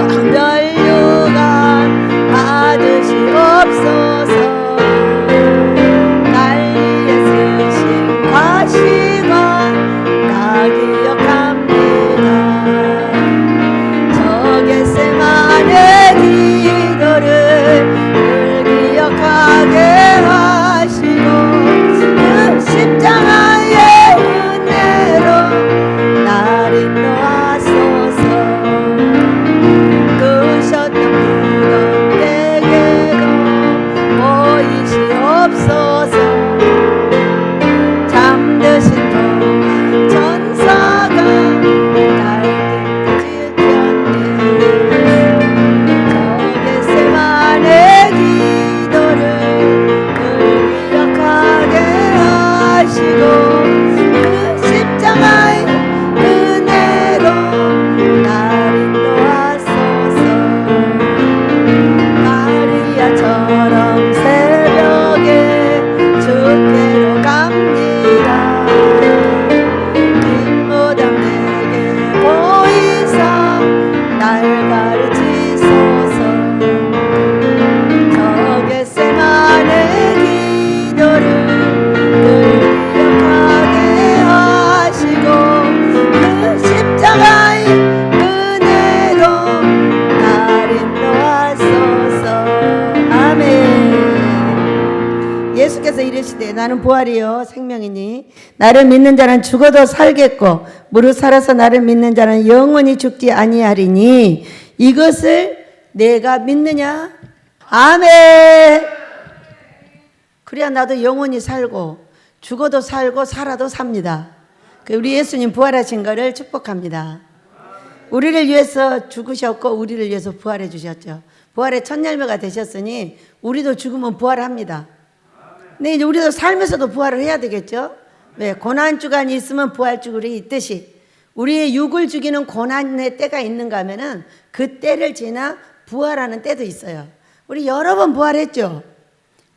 면류관 받으시옵소서. 난리에 쓰신 가시관 다 기억합니다. 저 겟세마네 기도를 늘 기억하게 하시고 그 십자가의 은혜로 날 인도하소서. 끄셨던 그던 때에도 보이시옵소서. 잠드신 동안 천사가 날 지켰네. 저 겟세마네 기도를 늘 기억하게 하시고 그 십자가의 은혜로 날 인도하소서. 마리아처럼 새벽에 주께로 갑니다. 뒷무덤 내게 보이사 날 가르치소서. 저 겟세마네 기도를 늘 기억하게 하시고 그 십자가의 은혜로 날 인도하소서. 아멘. 예수께서 이르시되 나는 부활이요 생명이니 나를 믿는 자는 죽어도 살겠고 무릇 살아서 나를 믿는 자는 영원히 죽지 아니하리니 이것을 내가 믿느냐? 아멘. 그래야 나도 영원히 살고 죽어도 살고 살아도 삽니다. 우리 예수님 부활하신 것을 축복합니다. 우리를 위해서 죽으셨고 우리를 위해서 부활해 주셨죠. 부활의 첫 열매가 되셨으니 우리도 죽으면 부활합니다. 근데 이제 우리도 살면서도 부활을 해야 되겠죠. 왜? 고난주간이 있으면 부활주간이 있듯이 우리의 육을 죽이는 고난의 때가 있는가 하면은 그 때를 지나 부활하는 때도 있어요. 우리 여러 번 부활했죠.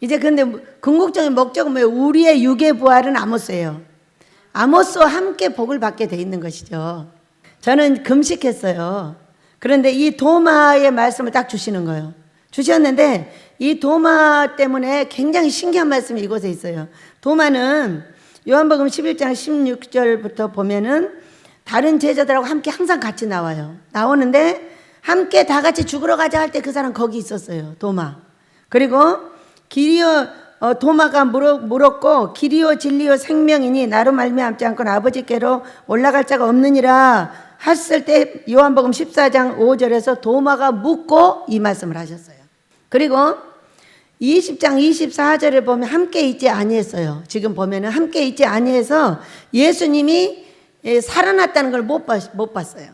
이제 근데 궁극적인 목적은 뭐예요? 우리의 육의 부활은 아모스예요. 아모스와 함께 복을 받게 돼 있는 것이죠. 저는 금식했어요. 그런데 이 도마의 말씀을 딱 주시는 거예요. 주셨는데 이 도마 때문에 굉장히 신기한 말씀이 이곳에 있어요. 도마는 요한복음 11장 16절부터 보면은 다른 제자들하고 함께 항상 같이 나와요. 나오는데 함께 다 같이 죽으러 가자 할 때 그 사람 거기 있었어요. 도마. 그리고 도마가 물었고 길이요 진리요 생명이니 나로 말미암지 않고는 아버지께로 올라갈 자가 없느니라 했을 때 요한복음 14장 5절에서 도마가 묻고 이 말씀을 하셨어요. 그리고 20장 24절을 보면 함께 있지 아니했어요. 지금 보면은 함께 있지 아니해서 예수님이 살아났다는 걸 못 봤어요.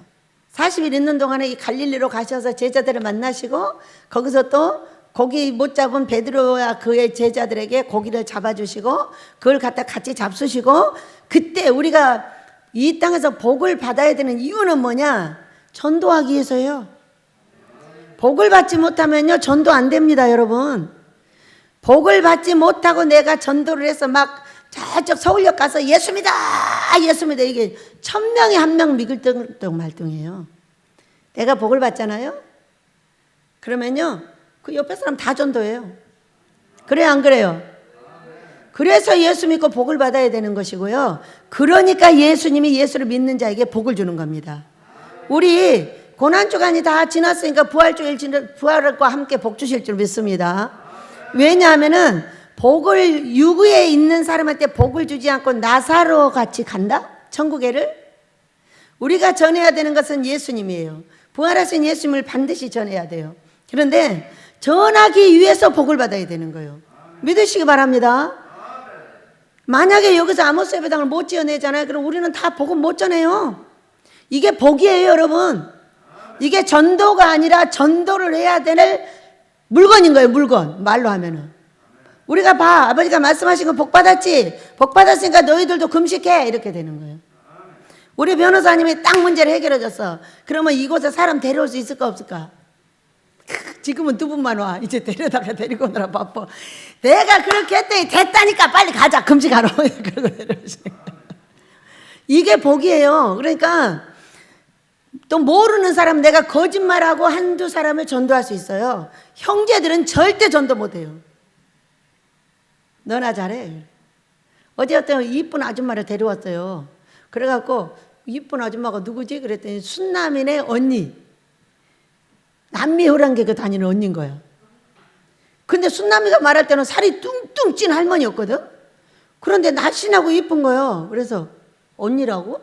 40일 있는 동안에 이 갈릴리로 가셔서 제자들을 만나시고 거기서 또 고기 못 잡은 베드로와 그의 제자들에게 고기를 잡아주시고 그걸 갖다 같이 잡수시고 그때 우리가 이 땅에서 복을 받아야 되는 이유는 뭐냐? 전도하기 위해서예요. 복을 받지 못하면요 전도 안 됩니다, 여러분. 복을 받지 못하고 내가 전도를 해서 막 저쪽 서울역 가서 예수입니다 예수입니다 이게 1000명이 1명 믿을 등 말등이에요. 내가 복을 받잖아요. 그러면요 그 옆에 사람 다 전도해요. 그래요 안 그래요? 그래서 예수 믿고 복을 받아야 되는 것이고요. 그러니까 예수님이 예수를 믿는 자에게 복을 주는 겁니다. 우리 고난주간이 다 지났으니까 부활과 함께 복 주실 줄 믿습니다. 왜냐하면은 복을 유구에 있는 사람한테 복을 주지 않고 나사로 같이 간다? 천국에를? 우리가 전해야 되는 것은 예수님이에요. 부활하신 예수님을 반드시 전해야 돼요. 그런데 전하기 위해서 복을 받아야 되는 거예요. 믿으시기 바랍니다. 만약에 여기서 아모스 예배당을 못 지어내잖아요. 그럼 우리는 다 복음 못 전해요. 이게 복이에요, 여러분. 이게 전도가 아니라 전도를 해야 될 물건인 거예요, 물건. 말로 하면은. 우리가 봐, 아버지가 말씀하신 거 복 받았지? 복 받았으니까 너희들도 금식해. 이렇게 되는 거예요. 우리 변호사님이 딱 문제를 해결해 줬어. 그러면 이곳에 사람 데려올 수 있을까 없을까? 지금은 2분만 와. 이제 데려다가 데리고 오느라 바빠. 내가 그렇게 했더니 됐다니까 빨리 가자. 금식하러. 이게 복이에요. 그러니까 또 모르는 사람, 내가 거짓말하고 한두 사람을 전도할 수 있어요. 형제들은 절대 전도 못해요. 너나 잘해. 어제 어떤 이쁜 아줌마를 데려왔어요. 그래갖고 이쁜 아줌마가 누구지? 그랬더니 순남이네 언니. 남미 호랑개그 다니는 언니인 거야. 근데 순남이가 말할 때는 살이 뚱뚱 찐 할머니였거든. 그런데 날씬하고 이쁜 거예요. 그래서 언니라고?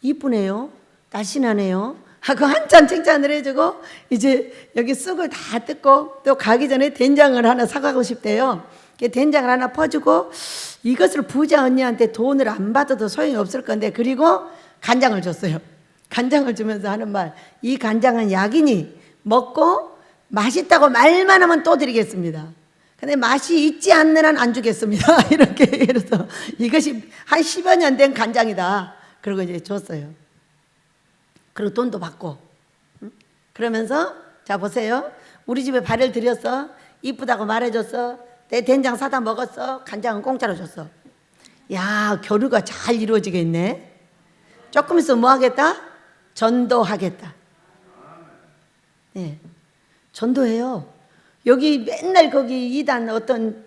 이쁘네요. 날씬하네요. 하고 한참 칭찬을 해주고 이제 여기 쑥을 다 뜯고 또 가기 전에 된장을 하나 사가고 싶대요. 된장을 하나 퍼주고 이것을 부자 언니한테 돈을 안 받아도 소용이 없을 건데, 그리고 간장을 줬어요. 간장을 주면서 하는 말, 이 간장은 약이니 먹고 맛있다고 말만 하면 또 드리겠습니다. 근데 맛이 있지 않는 한 안 주겠습니다. 이렇게 그래서 이것이 한 10여 년 된 간장이다. 그리고 이제 줬어요. 그리고 돈도 받고. 그러면서 자 보세요. 우리 집에 발을 들였어. 이쁘다고 말해줬어. 내 된장 사다 먹었어. 간장은 공짜로 줬어. 야, 교류가 잘 이루어지겠네. 조금 있으면 뭐 하겠다? 전도하겠다. 네, 전도해요. 여기 맨날 거기 이단 어떤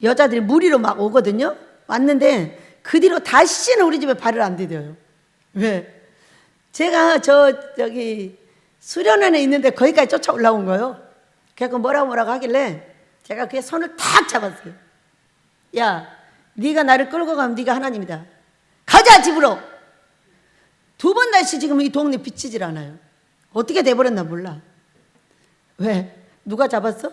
여자들이 무리로 막 오거든요. 왔는데 그 뒤로 다시는 우리 집에 발을 안 디뎌요. 왜? 제가 저기 수련원에 있는데 거기까지 쫓아 올라온 거예요. 그래서 뭐라고 하길래 제가 그의 손을 탁 잡았어요. 야, 네가 나를 끌고 가면 네가 하나님이다. 가자 집으로. 두 번 다시 지금 이 동네 비치질 않아요. 어떻게 돼버렸나 몰라. 왜? 누가 잡았어?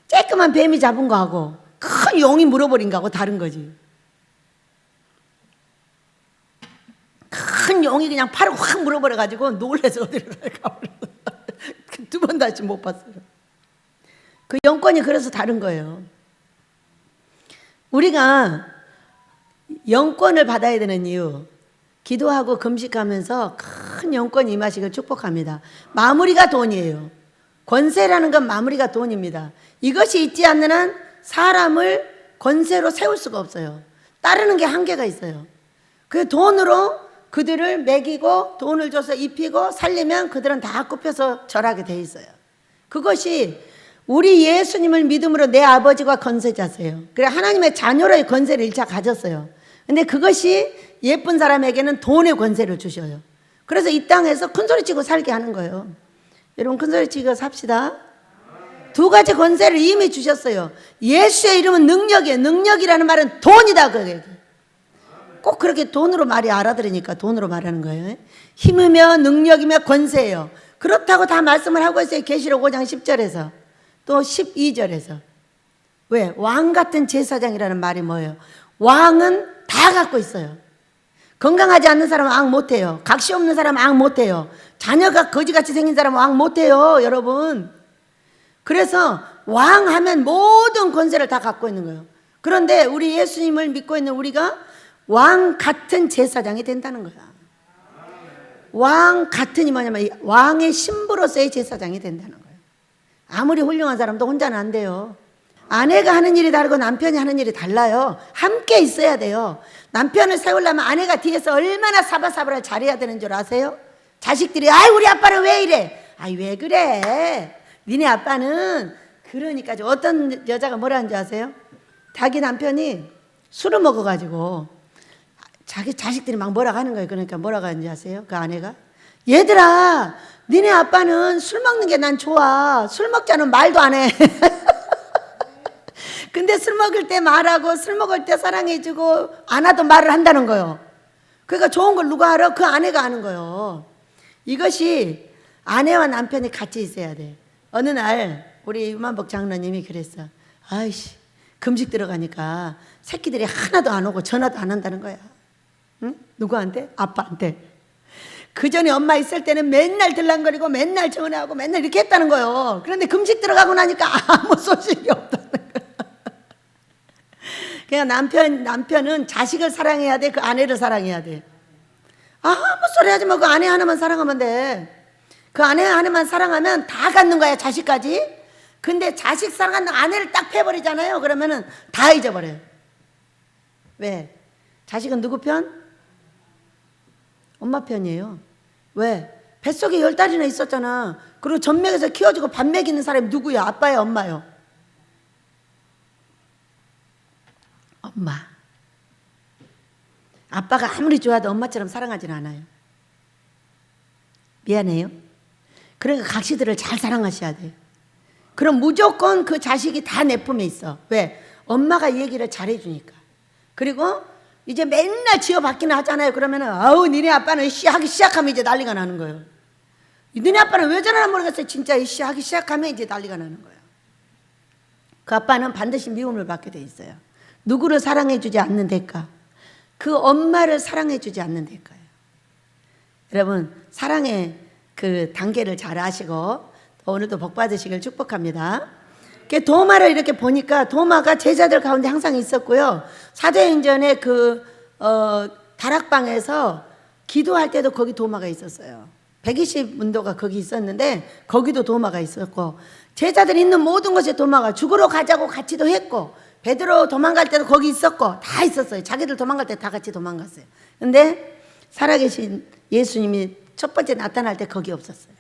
쬐끄만 뱀이 잡은 거하고 큰 용이 물어버린 거하고 다른 거지. 큰 용이 그냥 팔을 확 물어버려가지고 놀래서 어디로 가버렸어. 두 번 다시 못 봤어요. 그 영권이 그래서 다른 거예요. 우리가 영권을 받아야 되는 이유, 기도하고 금식하면서 큰 영권이 임하시길 축복합니다. 마무리가 돈이에요. 권세라는 건 마무리가 돈입니다. 이것이 있지 않는 한 사람을 권세로 세울 수가 없어요. 따르는 게 한계가 있어요. 그 돈으로 그들을 먹이고 돈을 줘서 입히고 살리면 그들은 다 굽혀서 절하게 돼 있어요. 그것이 우리 예수님을 믿음으로 내 아버지가 권세자세요. 그래 하나님의 자녀로의 권세를 1차 가졌어요. 근데 그것이 예쁜 사람에게는 돈의 권세를 주셔요. 그래서 이 땅에서 큰소리 치고 살게 하는 거예요. 여러분 큰소리 치고 삽시다. 두 가지 권세를 이미 주셨어요. 예수의 이름은 능력이에요. 능력이라는 말은 돈이다. 꼭 그렇게 돈으로 말이 알아들으니까 돈으로 말하는 거예요. 힘이며 능력이며 권세예요. 그렇다고 다 말씀을 하고 있어요. 계시록 5장 10절에서 또 12절에서. 왜? 왕 같은 제사장이라는 말이 뭐예요? 왕은 다 갖고 있어요. 건강하지 않는 사람은 왕 못해요. 각시 없는 사람은 왕 못해요. 자녀가 거지같이 생긴 사람은 왕 못해요. 여러분. 그래서 왕 하면 모든 권세를 다 갖고 있는 거예요. 그런데 우리 예수님을 믿고 있는 우리가 왕 같은 제사장이 된다는 거야. 왕 같은이 뭐냐면 왕의 신부로서의 제사장이 된다는 거예요. 아무리 훌륭한 사람도 혼자는 안 돼요. 아내가 하는 일이 다르고 남편이 하는 일이 달라요. 함께 있어야 돼요. 남편을 세우려면 아내가 뒤에서 얼마나 사바사바를 잘해야 되는 줄 아세요? 자식들이 아이 우리 아빠는 왜 이래? 아이 왜 그래? 니네 아빠는 그러니까. 어떤 여자가 뭐라 하는지 아세요? 자기 남편이 술을 먹어가지고 자기 자식들이 막 뭐라고 하는 거예요. 그러니까 뭐라고 하는지 아세요? 그 아내가 얘들아 니네 아빠는 술 먹는 게 난 좋아. 술 먹자는 말도 안 해. 근데 술 먹을 때 말하고 술 먹을 때 사랑해주고 안 하던 말을 한다는 거예요. 그러니까 좋은 걸 누가 알아? 그 아내가 아는 거예요. 이것이 아내와 남편이 같이 있어야 돼. 어느 날 우리 유만복 장로님이 그랬어. 아이씨 금식 들어가니까 새끼들이 하나도 안 오고 전화도 안 한다는 거야. 응? 누구한테? 아빠한테. 그 전에 엄마 있을 때는 맨날 들랑거리고 맨날 전화하고 맨날 이렇게 했다는 거예요. 그런데 금식 들어가고 나니까 아무 소식이 없다는 거예요. 그냥 남편은 자식을 사랑해야 돼. 그 아내를 사랑해야 돼. 아무 소리 하지 말고 그 아내 하나만 사랑하면 돼. 그 아내 하나만 사랑하면 다 갖는 거야. 자식까지. 근데 자식 사랑하는 아내를 딱 패버리잖아요. 그러면은 다 잊어버려요. 왜? 자식은 누구 편? 엄마 편이에요. 왜? 뱃속에 10달이나 있었잖아. 그리고 전맥에서 키워주고 밥 먹이는 사람이 누구야? 아빠야, 엄마요? 엄마. 아빠가 아무리 좋아도 엄마처럼 사랑하진 않아요. 미안해요. 그러니까 각시들을 잘 사랑하셔야 돼요. 그럼 무조건 그 자식이 다 내 품에 있어. 왜? 엄마가 얘기를 잘해주니까. 그리고 이제 맨날 지어받기는 하잖아요. 그러면은 아우 니네 아빠는 하기 시작하면 이제 난리가 나는 거예요. 니네 아빠는 왜 저러나 모르겠어요. 진짜 하기 시작하면 이제 난리가 나는 거예요. 그 아빠는 반드시 미움을 받게 돼 있어요. 누구를 사랑해주지 않는 대가, 그 엄마를 사랑해주지 않는 대가예요. 여러분 사랑의 그 단계를 잘 아시고 오늘도 복 받으시길 축복합니다. 도마를 이렇게 보니까 도마가 제자들 가운데 항상 있었고요. 사도행전에 다락방에서 기도할 때도 거기 도마가 있었어요. 120문도가 거기 있었는데 거기도 도마가 있었고, 제자들이 있는 모든 곳에 도마가, 죽으러 가자고 같이도 했고, 베드로 도망갈 때도 거기 있었고 다 있었어요. 자기들 도망갈 때 다 같이 도망갔어요. 근데 살아계신 예수님이 첫 번째 나타날 때 거기 없었어요.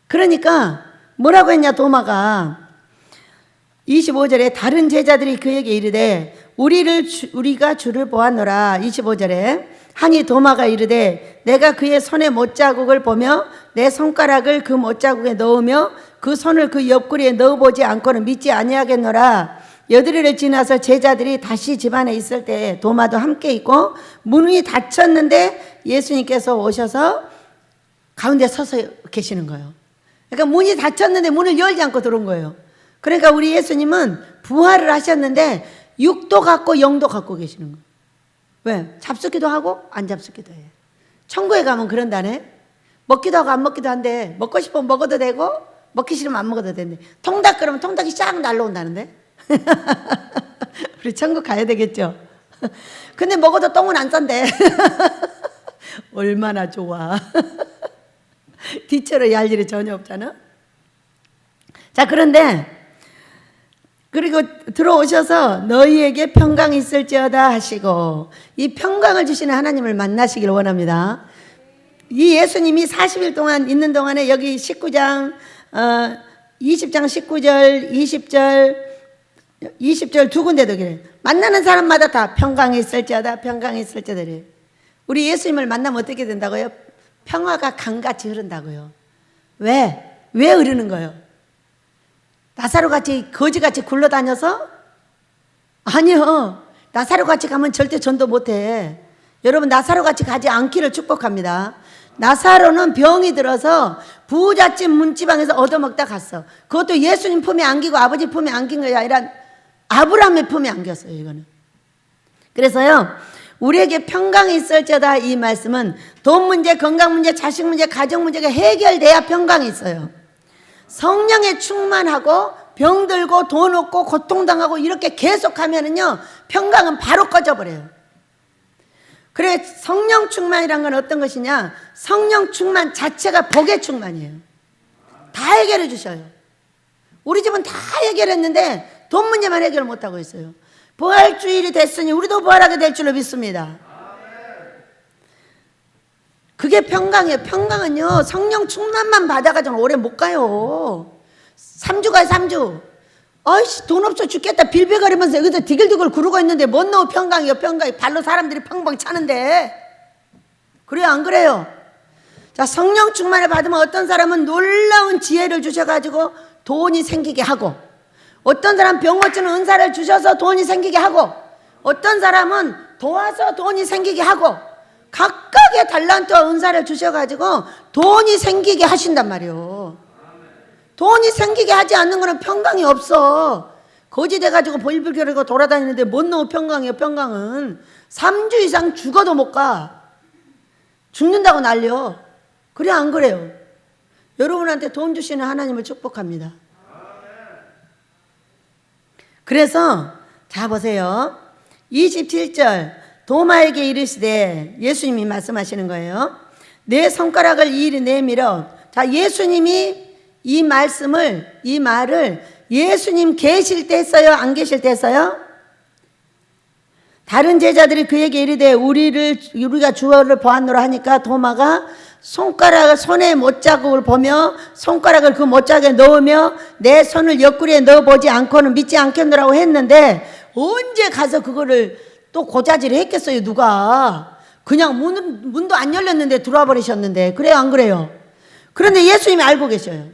그러니까 뭐라고 했냐, 도마가 25절에 다른 제자들이 그에게 이르되 우리가 주를 보았노라. 25절에 하니 도마가 이르되 내가 그의 손에 못자국을 보며 내 손가락을 그 못자국에 넣으며 그 손을 그 옆구리에 넣어보지 않고는 믿지 아니하겠노라. 여드레를 지나서 제자들이 다시 집안에 있을 때 도마도 함께 있고 문이 닫혔는데 예수님께서 오셔서 가운데 서서 계시는 거예요. 그러니까 문이 닫혔는데 문을 열지 않고 들어온 거예요. 그러니까 우리 예수님은 부활을 하셨는데 육도 갖고 영도 갖고 계시는 거예요. 왜? 잡숫기도 하고 안 잡숫기도 해요. 천국에 가면 그런다네. 먹기도 하고 안 먹기도 한데 먹고 싶으면 먹어도 되고 먹기 싫으면 안 먹어도 된대. 통닭 그러면 통닭이 쫙 날라온다는데. 우리 천국 가야 되겠죠. 근데 먹어도 똥은 안 싼대. 얼마나 좋아. 뒤처럼 얄 일이 전혀 없잖아. 자, 그런데 그리고 들어오셔서 너희에게 평강이 있을지어다 하시고, 이 평강을 주시는 하나님을 만나시길 원합니다. 이 예수님이 40일 동안 있는 동안에 여기 19장 20장 19절 20절 두 군데도 그래. 만나는 사람마다 다 평강이 있을지어다, 평강이 있을지어다. 우리 예수님을 만나면 어떻게 된다고요? 평화가 강같이 흐른다고요. 왜 흐르는 거예요? 나사로같이 거지같이 굴러다녀서? 아니요. 나사로같이 가면 절대 전도 못해. 여러분 나사로같이 가지 않기를 축복합니다. 나사로는 병이 들어서 부잣집 문지방에서 얻어먹다 갔어. 그것도 예수님 품에 안기고 아버지 품에 안긴 것이 아니라 아브라함의 품에 안겼어요. 이거는. 그래서요, 우리에게 평강이 있을지어다, 이 말씀은 돈 문제, 건강 문제, 자식 문제, 가정 문제가 해결돼야 평강이 있어요. 성령에 충만하고 병들고 돈 없고 고통당하고 이렇게 계속하면은요, 평강은 바로 꺼져버려요. 그래, 성령 충만이란 건 어떤 것이냐? 성령 충만 자체가 복의 충만이에요. 다 해결해 주셔요. 우리 집은 다 해결했는데 돈 문제만 해결 못하고 있어요. 부활주일이 됐으니 우리도 부활하게 될 줄로 믿습니다. 그게 평강이에요. 평강은요, 성령 충만만 받아가지고 오래 못 가요. 3주 가요, 3주. 아이씨, 돈 없어 죽겠다 빌빌거리면서 여기서 디글디글 구르고 있는데 뭔 놈의 평강이요, 평강이. 발로 사람들이 펑펑 차는데. 그래요, 안 그래요? 자, 성령 충만을 받으면 어떤 사람은 놀라운 지혜를 주셔가지고 돈이 생기게 하고, 어떤 사람은 병 고치는 은사를 주셔서 돈이 생기게 하고, 어떤 사람은 도와서 돈이 생기게 하고, 각각의 달란트와 은사를 주셔가지고 돈이 생기게 하신단 말이에요. 돈이 생기게 하지 않는 거는 평강이 없어. 거지 돼가지고 벌벌거리고 돌아다니는데 뭔 놈의 평강이에요. 평강은 3주 이상 죽어도 못 가. 죽는다고 난리요. 그래, 안 그래요? 여러분한테 돈 주시는 하나님을 축복합니다. 그래서 자 보세요, 27절 도마에게 이르시되, 예수님이 말씀하시는 거예요. 내 손가락을 이리 내밀어. 자, 예수님이 이 말을 예수님 계실 때 했어요, 안 계실 때 했어요? 다른 제자들이 그에게 이르되 우리가 주를 보았노라 하니까 도마가 손가락을 손에 못자국을 보며 손가락을 그 못자국에 넣으며 내 손을 옆구리에 넣어보지 않고는 믿지 않겠노라고 했는데 언제 가서 그거를 또 고자질을 했겠어요 누가. 그냥 문도 안 열렸는데 들어와 버리셨는데. 그래요 안 그래요? 그런데 예수님이 알고 계셔요.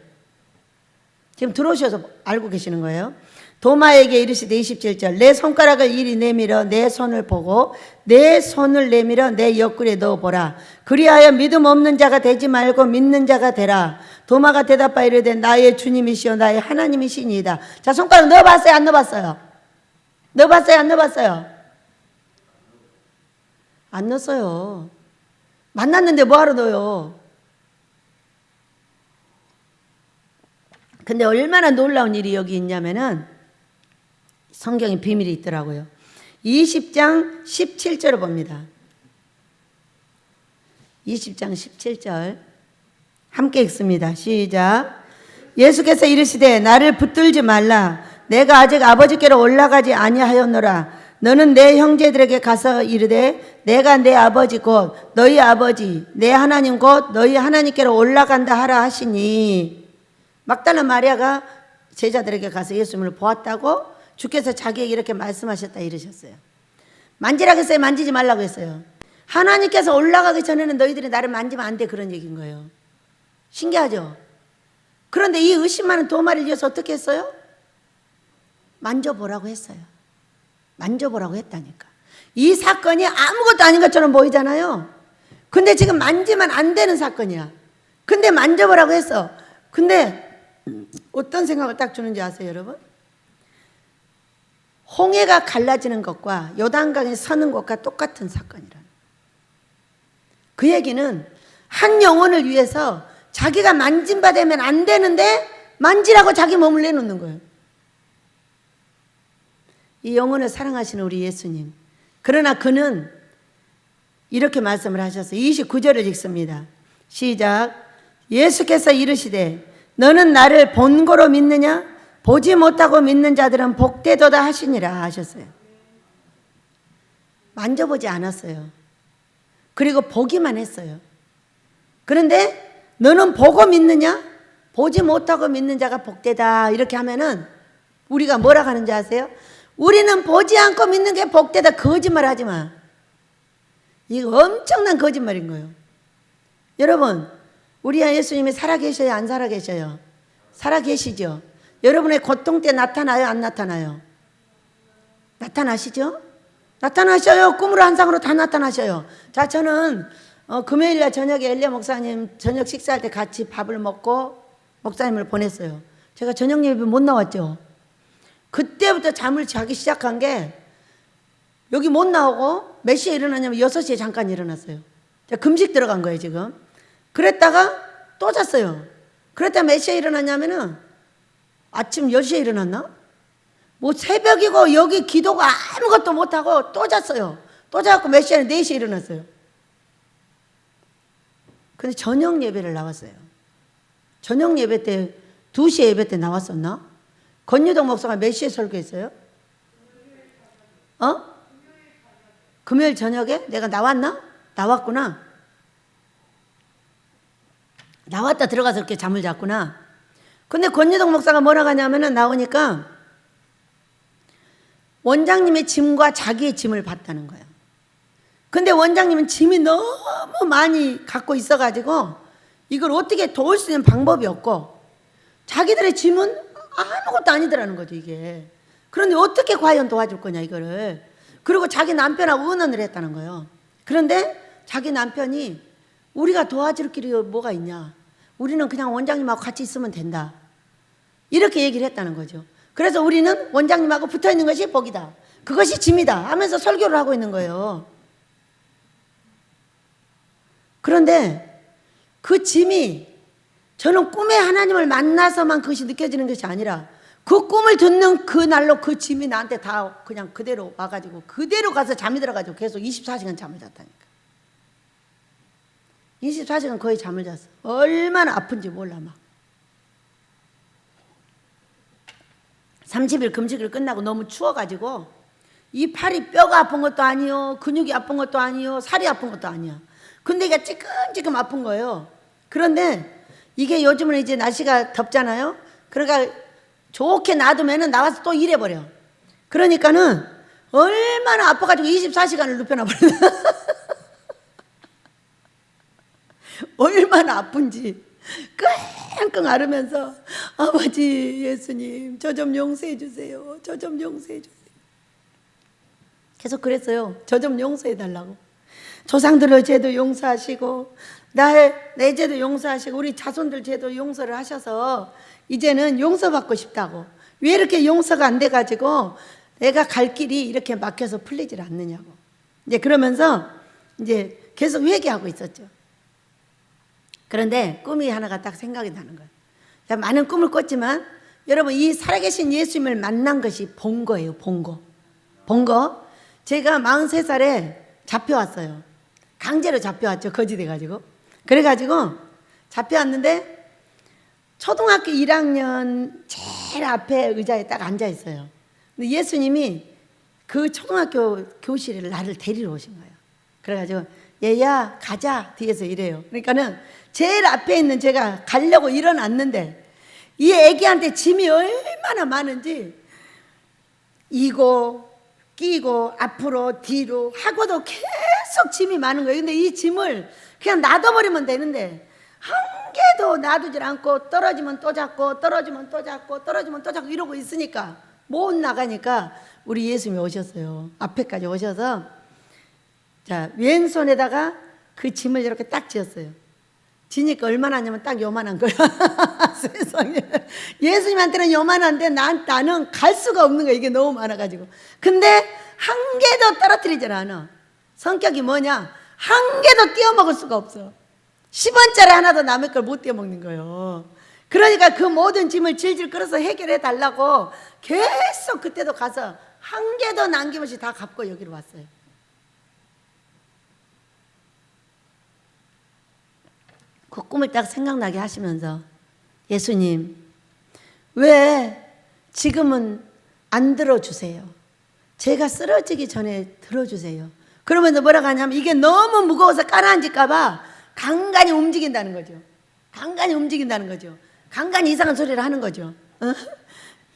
지금 들어오셔서 알고 계시는 거예요. 도마에게 이르시되 27절 내 손가락을 이리 내밀어 내 손을 보고 내 손을 내밀어 내 옆구리에 넣어보라. 그리하여 믿음 없는 자가 되지 말고 믿는 자가 되라. 도마가 대답하여 이르되 나의 주님이시여 나의 하나님이시니이다. 자, 손가락 넣어봤어요 안 넣어봤어요? 넣어봤어요 안 넣어봤어요? 안 넣었어요. 만났는데 뭐하러 넣어요? 근데 얼마나 놀라운 일이 여기 있냐면은 성경에 비밀이 있더라고요. 20장 17절을 봅니다. 20장 17절 함께 읽습니다. 시작. 예수께서 이르시되 나를 붙들지 말라. 내가 아직 아버지께로 올라가지 아니하였노라. 너는 내 형제들에게 가서 이르되 내가 내 아버지 곧 너희 아버지 내 하나님 곧 너희 하나님께로 올라간다 하라 하시니. 막달라 마리아가 제자들에게 가서 예수님을 보았다고 주께서 자기에게 이렇게 말씀하셨다 이러셨어요. 만지라고 했어요? 만지지 말라고 했어요? 하나님께서 올라가기 전에는 너희들이 나를 만지면 안 돼 그런 얘기인 거예요. 신기하죠? 그런데 이 의심 많은 도마를 이어서 어떻게 했어요? 만져보라고 했어요. 만져보라고 했다니까. 이 사건이 아무것도 아닌 것처럼 보이잖아요. 근데 지금 만지면 안 되는 사건이야. 근데 만져보라고 했어. 근데 어떤 생각을 딱 주는지 아세요 여러분? 홍해가 갈라지는 것과 요단강에 서는 것과 똑같은 사건이라는. 그 얘기는 한 영혼을 위해서 자기가 만진바되면 안 되는데 만지라고 자기 몸을 내놓는 거예요. 이 영혼을 사랑하시는 우리 예수님. 그러나 그는 이렇게 말씀을 하셨어요. 29절을 읽습니다. 시작. 예수께서 이르시되 너는 나를 본고로 믿느냐? 보지 못하고 믿는 자들은 복되도다 하시니라 하셨어요. 만져보지 않았어요. 그리고 보기만 했어요. 그런데 너는 보고 믿느냐? 보지 못하고 믿는 자가 복되다 이렇게 하면은 우리가 뭐라 하는지 아세요? 우리는 보지 않고 믿는 게 복되다. 거짓말 하지 마. 이거 엄청난 거짓말인 거예요. 여러분 우리 예수님이 살아계셔요 안 살아계셔요? 살아계시죠? 여러분의 고통 때 나타나요 안 나타나요? 나타나시죠? 나타나셔요. 꿈으로 환상으로 다 나타나셔요. 자, 저는 금요일날 저녁에 엘리야 목사님 저녁 식사할 때 같이 밥을 먹고 목사님을 보냈어요. 제가 저녁 예배 못 나왔죠. 그때부터 잠을 자기 시작한 게 여기 못 나오고 몇 시에 일어나냐면 6시에 잠깐 일어났어요. 제가 금식 들어간 거예요 지금. 그랬다가 또 잤어요. 그랬다가 몇 시에 일어났냐면은 아침 10시에 일어났나? 뭐 새벽이고 여기 기도가 아무것도 못하고 또 잤어요. 또 자고 몇 시에 4시에 일어났어요. 근데 저녁 예배를 나왔어요. 저녁 예배 때 2시에 예배 때 나왔었나? 권유동 목사가 몇 시에 설교했어요? 금요일 저녁에 내가 나왔나? 나왔구나. 나왔다 들어가서 이렇게 잠을 잤구나. 근데 권유동 목사가 뭐라고 하냐면은 나오니까 원장님의 짐과 자기의 짐을 봤다는 거예요. 근데 원장님은 짐이 너무 많이 갖고 있어가지고 이걸 어떻게 도울 수 있는 방법이 없고 자기들의 짐은 아무것도 아니더라는 거죠 이게. 그런데 어떻게 과연 도와줄 거냐 이거를. 그리고 자기 남편하고 의논을 했다는 거예요. 그런데 자기 남편이 우리가 도와줄 길이 뭐가 있냐, 우리는 그냥 원장님하고 같이 있으면 된다 이렇게 얘기를 했다는 거죠. 그래서 우리는 원장님하고 붙어있는 것이 복이다, 그것이 짐이다 하면서 설교를 하고 있는 거예요. 그런데 그 짐이 저는 꿈에 하나님을 만나서만 그것이 느껴지는 것이 아니라 그 꿈을 듣는 그 날로 그 짐이 나한테 다 그냥 그대로 와가지고 그대로 가서 잠이 들어가지고 계속 24시간 잠을 잤다니까. 24시간 거의 잠을 잤어. 얼마나 아픈지 몰라 막. 30일 금식을 끝나고 너무 추워가지고 이 팔이 뼈가 아픈 것도 아니요, 근육이 아픈 것도 아니요, 살이 아픈 것도 아니야. 근데 이게 찌끔찌끔 아픈 거예요. 그런데 이게 요즘은 이제 날씨가 덥잖아요. 그러니까 좋게 놔두면은 나와서 또 일해버려. 그러니까는 얼마나 아파가지고 24시간을 눕혀놔버려. 얼마나 아픈지 끙끙 앓으면서 아버지 예수님 저 좀 용서해 주세요. 저 좀 용서해 주세요. 계속 그랬어요. 저 좀 용서해 달라고. 조상들의 죄도 용서하시고 내 죄도 용서하시고 우리 자손들 죄도 용서를 하셔서 이제는 용서받고 싶다고. 왜 이렇게 용서가 안 돼가지고 내가 갈 길이 이렇게 막혀서 풀리질 않느냐고. 이제 그러면서 이제 계속 회개하고 있었죠. 그런데 꿈이 하나가 딱 생각이 나는 거예요. 많은 꿈을 꿨지만 여러분 이 살아계신 예수님을 만난 것이 본 거예요. 본 거. 제가 43살에 잡혀왔어요. 강제로 잡혀왔죠. 거지 돼가지고. 그래가지고 잡혀왔는데 초등학교 1학년 제일 앞에 의자에 딱 앉아 있어요. 근데 예수님이 그 초등학교 교실에 나를 데리러 오신 거예요. 그래가지고 얘야 가자 뒤에서 이래요. 그러니까는 제일 앞에 있는 제가 가려고 일어났는데 이 애기한테 짐이 얼마나 많은지 이고 끼고 앞으로 뒤로 하고도 계속 짐이 많은 거예요. 근데 이 짐을 그냥 놔둬버리면 되는데 한 개도 놔두질 않고 떨어지면 또 잡고 떨어지면 또 잡고 떨어지면 또 잡고 이러고 있으니까 못 나가니까 우리 예수님이 오셨어요. 앞에까지 오셔서 자 왼손에다가 그 짐을 이렇게 딱 쥐었어요. 지니까 얼마나 하냐면 딱 요만한 거야. 세상에. 예수님한테는 요만한데 나는 갈 수가 없는 거야. 이게 너무 많아가지고. 근데 한 개도 떨어뜨리질 않아. 성격이 뭐냐? 한 개도 띄어먹을 수가 없어. 10원짜리 하나도 남의 걸 못 띄어먹는 거예요. 그러니까 그 모든 짐을 질질 끌어서 해결해 달라고 계속 그때도 가서 한 개도 남김없이 다 갚고 여기로 왔어요. 그 꿈을 딱 생각나게 하시면서 예수님 왜 지금은 안 들어주세요? 제가 쓰러지기 전에 들어주세요. 그러면서 뭐라고 하냐면 이게 너무 무거워서 깔아앉을까 봐 간간히 움직인다는 거죠. 간간히 움직인다는 거죠. 간간히 이상한 소리를 하는 거죠.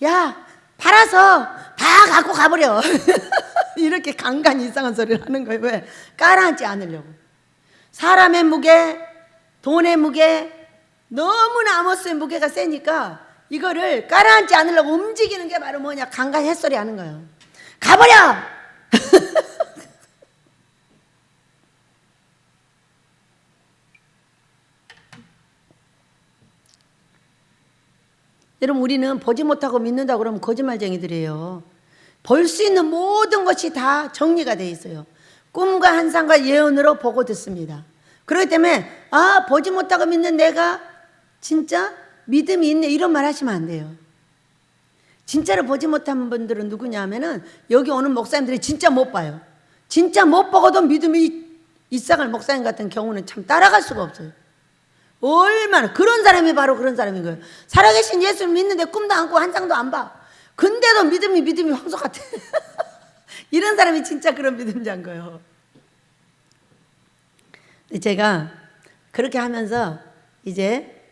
야 팔아서 다 갖고 가버려. 이렇게 간간히 이상한 소리를 하는 거예요. 왜? 깔아앉지 않으려고. 사람의 무게, 돈의 무게, 너무나 아모스의 무게가 세니까 이거를 깔아앉지 않으려고 움직이는 게 바로 뭐냐? 간간히 햇소리 하는 거예요. 가버려! 여러분 우리는 보지 못하고 믿는다고 그러면 거짓말쟁이들이에요. 볼 수 있는 모든 것이 다 정리가 되어 있어요. 꿈과 환상과 예언으로 보고 듣습니다. 그렇기 때문에 보지 못하고 믿는 내가 진짜 믿음이 있네 이런 말 하시면 안 돼요. 진짜로 보지 못한 분들은 누구냐 하면은 여기 오는 목사님들이 진짜 못 봐요. 진짜 못 보고도 믿음이 이상할 목사님 같은 경우는 참 따라갈 수가 없어요. 얼마나 그런 사람이 바로 그런 사람인 거예요. 살아계신 예수를 믿는데 꿈도 안 꾸고 환상도 안 봐. 근데도 믿음이 황소 같아. 이런 사람이 진짜 그런 믿음자인 거예요. 제가 그렇게 하면서 이제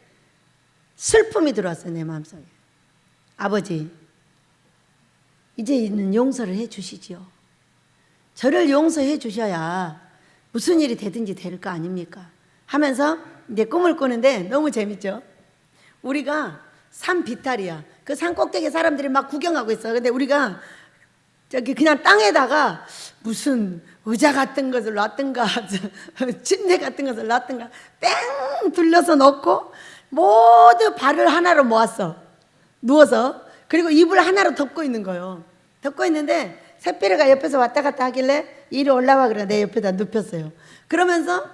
슬픔이 들어왔어요. 내 마음속에. 아버지 이제는 용서를 해 주시지요. 저를 용서해 주셔야 무슨 일이 되든지 될 거 아닙니까? 하면서 이제 꿈을 꾸는데 너무 재밌죠. 우리가 산 비탈이야. 그 산 꼭대기에 사람들이 막 구경하고 있어. 근데 우리가 저기 그냥 땅에다가 무슨 의자 같은 것을 놨든가 침대 같은 것을 놨든가 땡 둘러서 놓고 모두 발을 하나로 모았어. 누워서. 그리고 이불 하나로 덮고 있는 거예요. 덮고 있는데 새별이가 옆에서 왔다 갔다 하길래 이리 올라와 그래. 내 옆에다 눕혔어요. 그러면서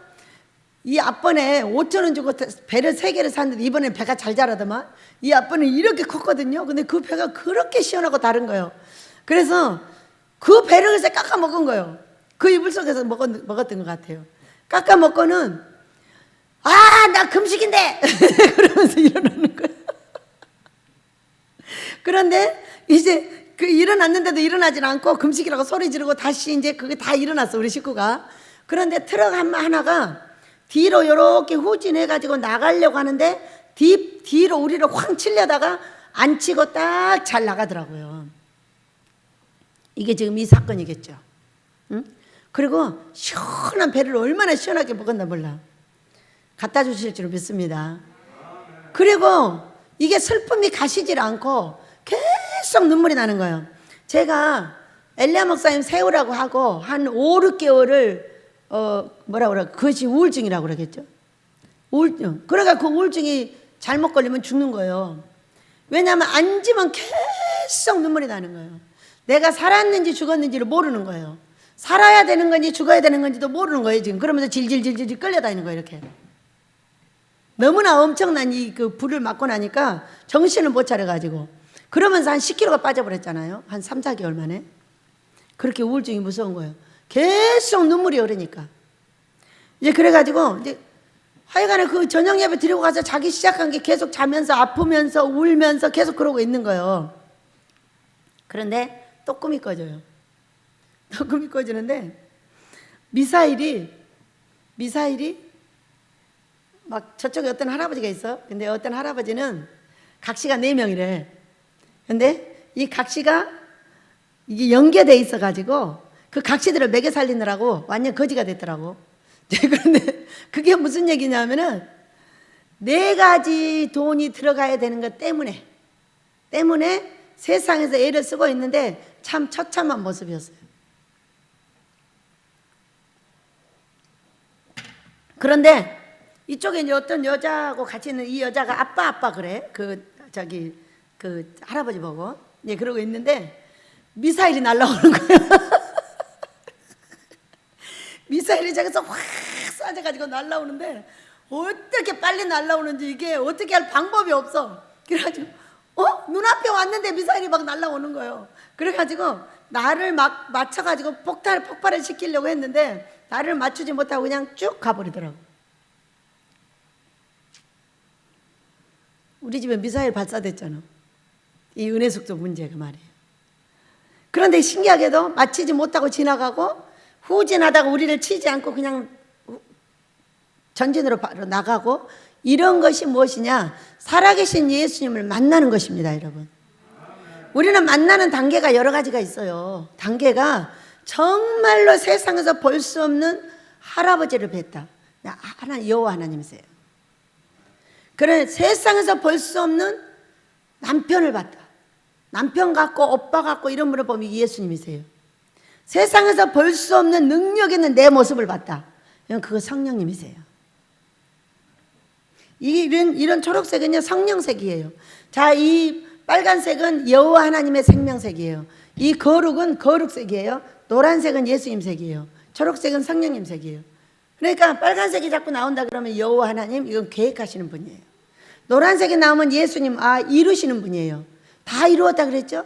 이 아빠네 5,000원 주고 배를 3개를 샀는데 이번엔 배가 잘 자라더만. 이 아빠는 이렇게 컸거든요. 근데 그 배가 그렇게 시원하고 다른 거예요. 그래서 그 배를 그래서 깎아 먹은 거예요. 그 이불 속에서 먹었던 것 같아요. 깎아 먹고는 나 금식인데 그러면서 일어나는 거예요. 그런데 이제 그 일어났는데도 일어나질 않고 금식이라고 소리 지르고 다시 이제 그게 다 일어났어, 우리 식구가. 그런데 트럭 하나가 뒤로 이렇게 후진해가지고 나가려고 하는데 뒤로 우리를 확 치려다가 안 치고 딱 잘 나가더라고요. 이게 지금 이 사건이겠죠. 응? 그리고 시원한 배를 얼마나 시원하게 먹었나 몰라. 갖다 주실 줄 믿습니다. 그리고 이게 슬픔이 가시질 않고 계속 눈물이 나는 거예요. 제가 엘리야 목사님 세우라고 하고 한 5, 6개월을 뭐라고 그래, 그것이 우울증이라고 그러겠죠. 우울증. 그러니까 그 우울증이 잘못 걸리면 죽는 거예요. 왜냐하면 앉으면 계속 눈물이 나는 거예요. 내가 살았는지 죽었는지를 모르는 거예요. 살아야 되는 건지 죽어야 되는 건지도 모르는 거예요, 지금. 그러면서 질질질질 끌려다니는 거예요, 이렇게. 너무나 엄청난 이 그 불을 맞고 나니까 정신을 못 차려가지고. 그러면서 한 10kg가 빠져버렸잖아요. 한 3, 4개월 만에. 그렇게 우울증이 무서운 거예요. 계속 눈물이 흐르니까. 이제 그래가지고, 이제 하여간에 그 저녁 예배 드리고 가서 자기 시작한 게 계속 자면서 아프면서 울면서 계속 그러고 있는 거예요. 그런데 또 꿈이 꺼져요. 또 꿈이 꺼지는데 미사일이 막 저쪽에 어떤 할아버지가 있어. 근데 어떤 할아버지는 각시가 4명이래. 근데 이 각시가 이게 연계돼 있어가지고 그 각시들을 먹여 살리느라고 완전 거지가 됐더라고. 그런데 그게 무슨 얘기냐면은 4가지 돈이 들어가야 되는 것 때문에 세상에서 애를 쓰고 있는데 참 처참한 모습이었어요. 그런데 이쪽에 이제 어떤 여자하고 같이 있는 이 여자가 아빠 그래. 그 할아버지 보고. 예, 그러고 있는데 미사일이 날라오는 거예요. 미사일이 저기서 확 쏴져가지고 날라오는데 어떻게 빨리 날라오는지 이게 어떻게 할 방법이 없어. 그래가지고 눈앞에 왔는데 미사일이 막 날라오는 거예요. 그래가지고 나를 막 맞춰가지고 폭발을 시키려고 했는데 나를 맞추지 못하고 그냥 쭉 가버리더라고. 우리 집에 미사일 발사됐잖아. 이 은혜숙도 문제가 말이에요. 그런데 신기하게도 맞히지 못하고 지나가고 후진하다가 우리를 치지 않고 그냥 전진으로 바로 나가고, 이런 것이 무엇이냐? 살아계신 예수님을 만나는 것입니다, 여러분. 우리는 만나는 단계가 여러 가지가 있어요. 단계가 정말로 세상에서 볼 수 없는 할아버지를 뵀다. 여호와 하나님이세요. 그래, 세상에서 볼 수 없는 남편을 봤다. 남편 같고 오빠 같고 이런 분을 보면 예수님이세요. 세상에서 볼 수 없는 능력 있는 내 모습을 봤다. 그거 성령님이세요. 이런 초록색은요, 성령색이에요. 자, 이 빨간색은 여호와 하나님의 생명색이에요. 이 거룩은 거룩색이에요. 노란색은 예수님색이에요. 초록색은 성령님색이에요. 그러니까 빨간색이 자꾸 나온다 그러면 여호와 하나님, 이건 계획하시는 분이에요. 노란색이 나오면 예수님, 이루시는 분이에요. 다 이루었다 그랬죠?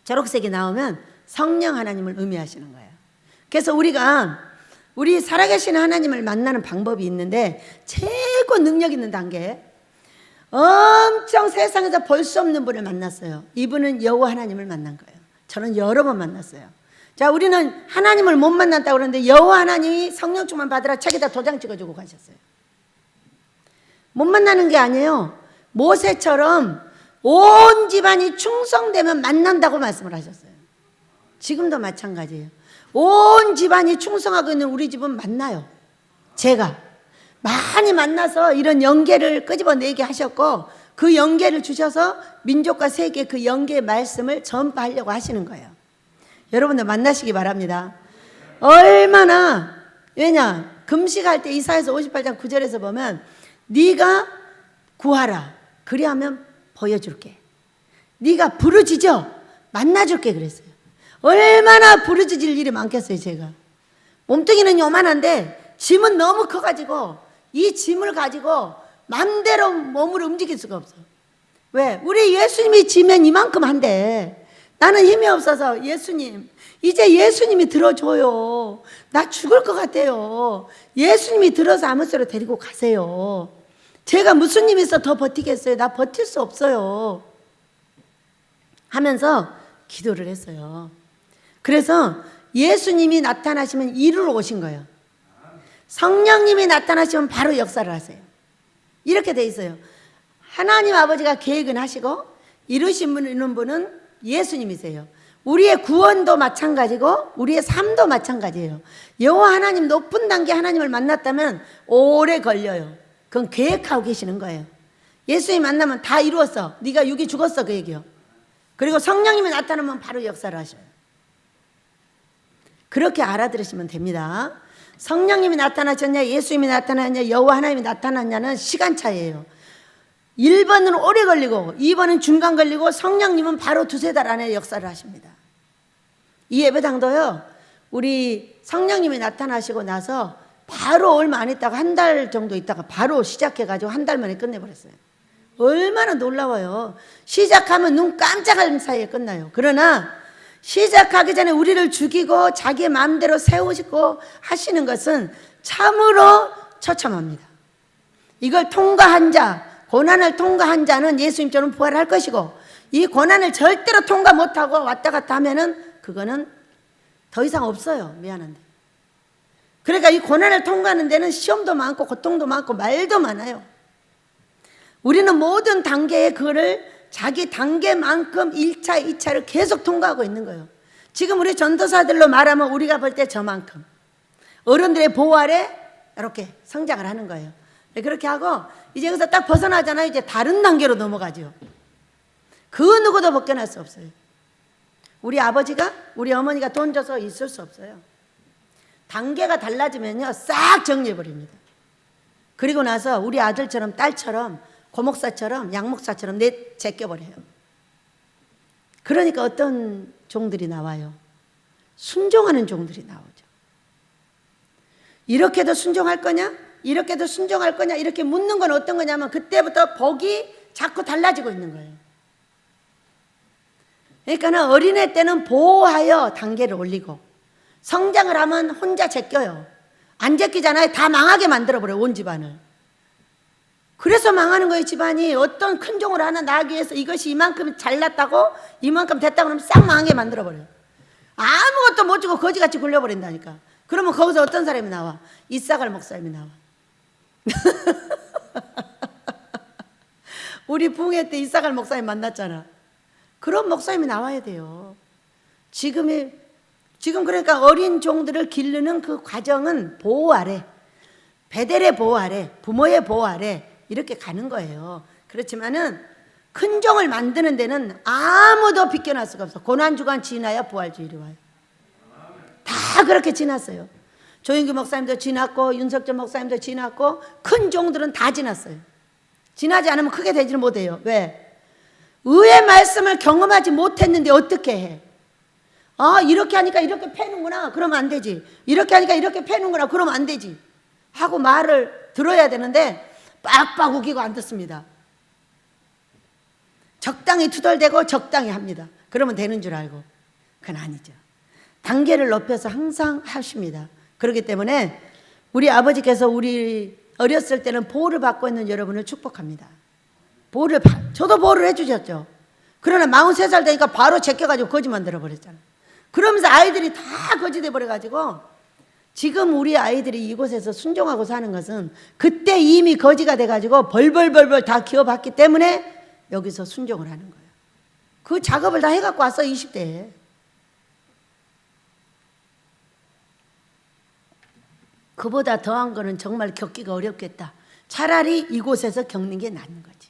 초록색이 나오면 성령 하나님을 의미하시는 거예요. 그래서 우리 살아계신 하나님을 만나는 방법이 있는데, 최고 능력 있는 단계, 엄청 세상에서 볼 수 없는 분을 만났어요. 이분은 여호와 하나님을 만난 거예요. 저는 여러 번 만났어요. 자, 우리는 하나님을 못 만났다고 그러는데 여호와 하나님이 성령 충만 받으라 책에다 도장 찍어주고 가셨어요. 못 만나는 게 아니에요. 모세처럼 온 집안이 충성되면 만난다고 말씀을 하셨어요. 지금도 마찬가지예요. 온 집안이 충성하고 있는 우리 집은 만나요. 제가 많이 만나서 이런 연계를 끄집어내게 하셨고, 그 연계를 주셔서 민족과 세계 그 연계의 말씀을 전파하려고 하시는 거예요. 여러분들 만나시기 바랍니다. 왜냐, 금식할 때 이사야서 58장 9절에서 보면 네가 구하라, 그리하면 보여줄게. 네가 부르짖어, 만나줄게 그랬어요. 얼마나 부르짖을 일이 많겠어요. 제가 몸뚱이는 요만한데 짐은 너무 커가지고 이 짐을 가지고 맘대로 몸을 움직일 수가 없어. 왜? 우리 예수님이 지면 이만큼 한데 나는 힘이 없어서, 예수님 이제 예수님이 들어줘요. 나 죽을 것 같아요. 예수님이 들어서 아무쪼록 데리고 가세요. 제가 무슨 힘이 있어 더 버티겠어요? 나 버틸 수 없어요. 하면서 기도를 했어요. 그래서 예수님이 나타나시면 이루러 오신 거예요. 성령님이 나타나시면 바로 역사를 하세요. 이렇게 돼 있어요. 하나님 아버지가 계획은 하시고 이루시는 분은 예수님이세요. 우리의 구원도 마찬가지고 우리의 삶도 마찬가지예요. 여호와 하나님 높은 단계 하나님을 만났다면 오래 걸려요. 그건 계획하고 계시는 거예요. 예수님 만나면 다 이루었어. 네가 육이 죽었어, 그 얘기요. 그리고 성령님이 나타나면 바로 역사를 하셔요. 그렇게 알아들으시면 됩니다. 성령님이 나타나셨냐, 예수님이 나타났냐, 여호와 하나님이 나타났냐는 시간차예요. 1번은 오래 걸리고 2번은 중간 걸리고 성령님은 바로 2-3달 안에 역사를 하십니다. 이 예배당도요, 우리 성령님이 나타나시고 나서 바로 얼마 안 있다가 1달 정도 있다가 바로 시작해가지고 1달 만에 끝내버렸어요. 얼마나 놀라워요. 시작하면 눈 깜짝할 사이에 끝나요. 그러나 시작하기 전에 우리를 죽이고 자기의 마음대로 세우시고 하시는 것은 참으로 처참합니다. 이걸 통과한 자, 고난을 통과한 자는 예수님처럼 부활할 것이고, 이 고난을 절대로 통과 못하고 왔다 갔다 하면은 그거는 더 이상 없어요. 미안한데. 그러니까 이 고난을 통과하는 데는 시험도 많고 고통도 많고 말도 많아요. 우리는 모든 단계에 그거를 자기 단계만큼 1차, 2차를 계속 통과하고 있는 거예요. 지금 우리 전도사들로 말하면 우리가 볼 때 저만큼 어른들의 보호 아래 이렇게 성장을 하는 거예요. 그렇게 하고 이제 여기서 딱 벗어나잖아요. 이제 다른 단계로 넘어가죠. 그 누구도 벗겨날 수 없어요. 우리 아버지가, 우리 어머니가 돈 줘서 있을 수 없어요. 단계가 달라지면요, 싹 정리해버립니다. 그리고 나서 우리 아들처럼 딸처럼 고목사처럼 양목사처럼 제껴버려요. 그러니까 어떤 종들이 나와요? 순종하는 종들이 나오죠. 이렇게도 순종할 거냐? 이렇게도 순종할 거냐? 이렇게 묻는 건 어떤 거냐면 그때부터 복이 자꾸 달라지고 있는 거예요. 그러니까 어린애 때는 보호하여 단계를 올리고 성장을 하면 혼자 제껴요. 안 제끼잖아요. 다 망하게 만들어버려요. 온 집안을. 그래서 망하는 거예요. 집안이. 어떤 큰 종을 하나 낳기 위해서 이것이 이만큼 잘났다고 이만큼 됐다고 하면 싹 망하게 만들어버려요. 아무것도 못 주고 거지같이 굴려버린다니까. 그러면 거기서 어떤 사람이 나와? 이사갈 목사님이 나와. 우리 붕해 때 이사갈 목사님 만났잖아. 그런 목사님이 나와야 돼요. 지금 그러니까 어린 종들을 기르는 그 과정은 보호 아래, 베델의 보호 아래, 부모의 보호 아래 이렇게 가는 거예요. 그렇지만은 큰 종을 만드는 데는 아무도 비껴날 수가 없어. 고난주간 지나야 부활주일이 와요. 다 그렇게 지났어요. 조인규 목사님도 지났고 윤석철 목사님도 지났고 큰 종들은 다 지났어요. 지나지 않으면 크게 되지는 못해요. 왜? 의의 말씀을 경험하지 못했는데 어떻게 해? 이렇게 하니까 이렇게 패는구나. 그러면 안 되지. 이렇게 하니까 이렇게 패는구나. 그러면 안 되지. 하고 말을 들어야 되는데 빡빡 우기고 안 듣습니다. 적당히 투덜대고 적당히 합니다. 그러면 되는 줄 알고. 그건 아니죠. 단계를 높여서 항상 하십니다. 그렇기 때문에 우리 아버지께서 우리 어렸을 때는 보호를 받고 있는 여러분을 축복합니다. 저도 보호를 해주셨죠. 그러나 43살 되니까 바로 제껴가지고 거지 만들어버렸잖아요. 그러면서 아이들이 다 거지 돼버려가지고 지금 우리 아이들이 이곳에서 순종하고 사는 것은 그때 이미 거지가 돼가지고 벌벌벌벌 다 키워봤기 때문에 여기서 순종을 하는 거예요. 그 작업을 다 해갖고 왔어, 20대에. 그보다 더한 거는 정말 겪기가 어렵겠다. 차라리 이곳에서 겪는 게 낫는 거지.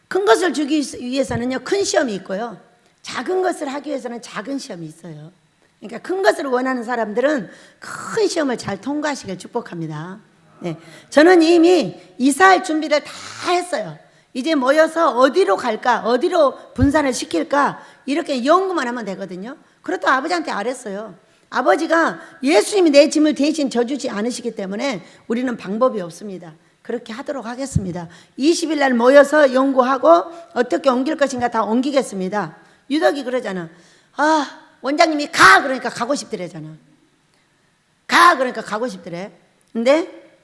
큰 것을 주기 위해서는요, 큰 시험이 있고요. 작은 것을 하기 위해서는 작은 시험이 있어요. 그러니까 큰 것을 원하는 사람들은 큰 시험을 잘 통과하시길 축복합니다. 네. 저는 이미 이사할 준비를 다 했어요. 이제 모여서 어디로 갈까? 어디로 분산을 시킬까? 이렇게 연구만 하면 되거든요. 그렇다고 아버지한테 알았어요. 아버지가 예수님이 내 짐을 대신 져주지 않으시기 때문에 우리는 방법이 없습니다. 그렇게 하도록 하겠습니다. 20일 날 모여서 연구하고 어떻게 옮길 것인가 다 옮기겠습니다. 유덕이 그러잖아. 원장님이 가! 그러니까 가고 싶더래잖아. 가! 그러니까 가고 싶더래. 근데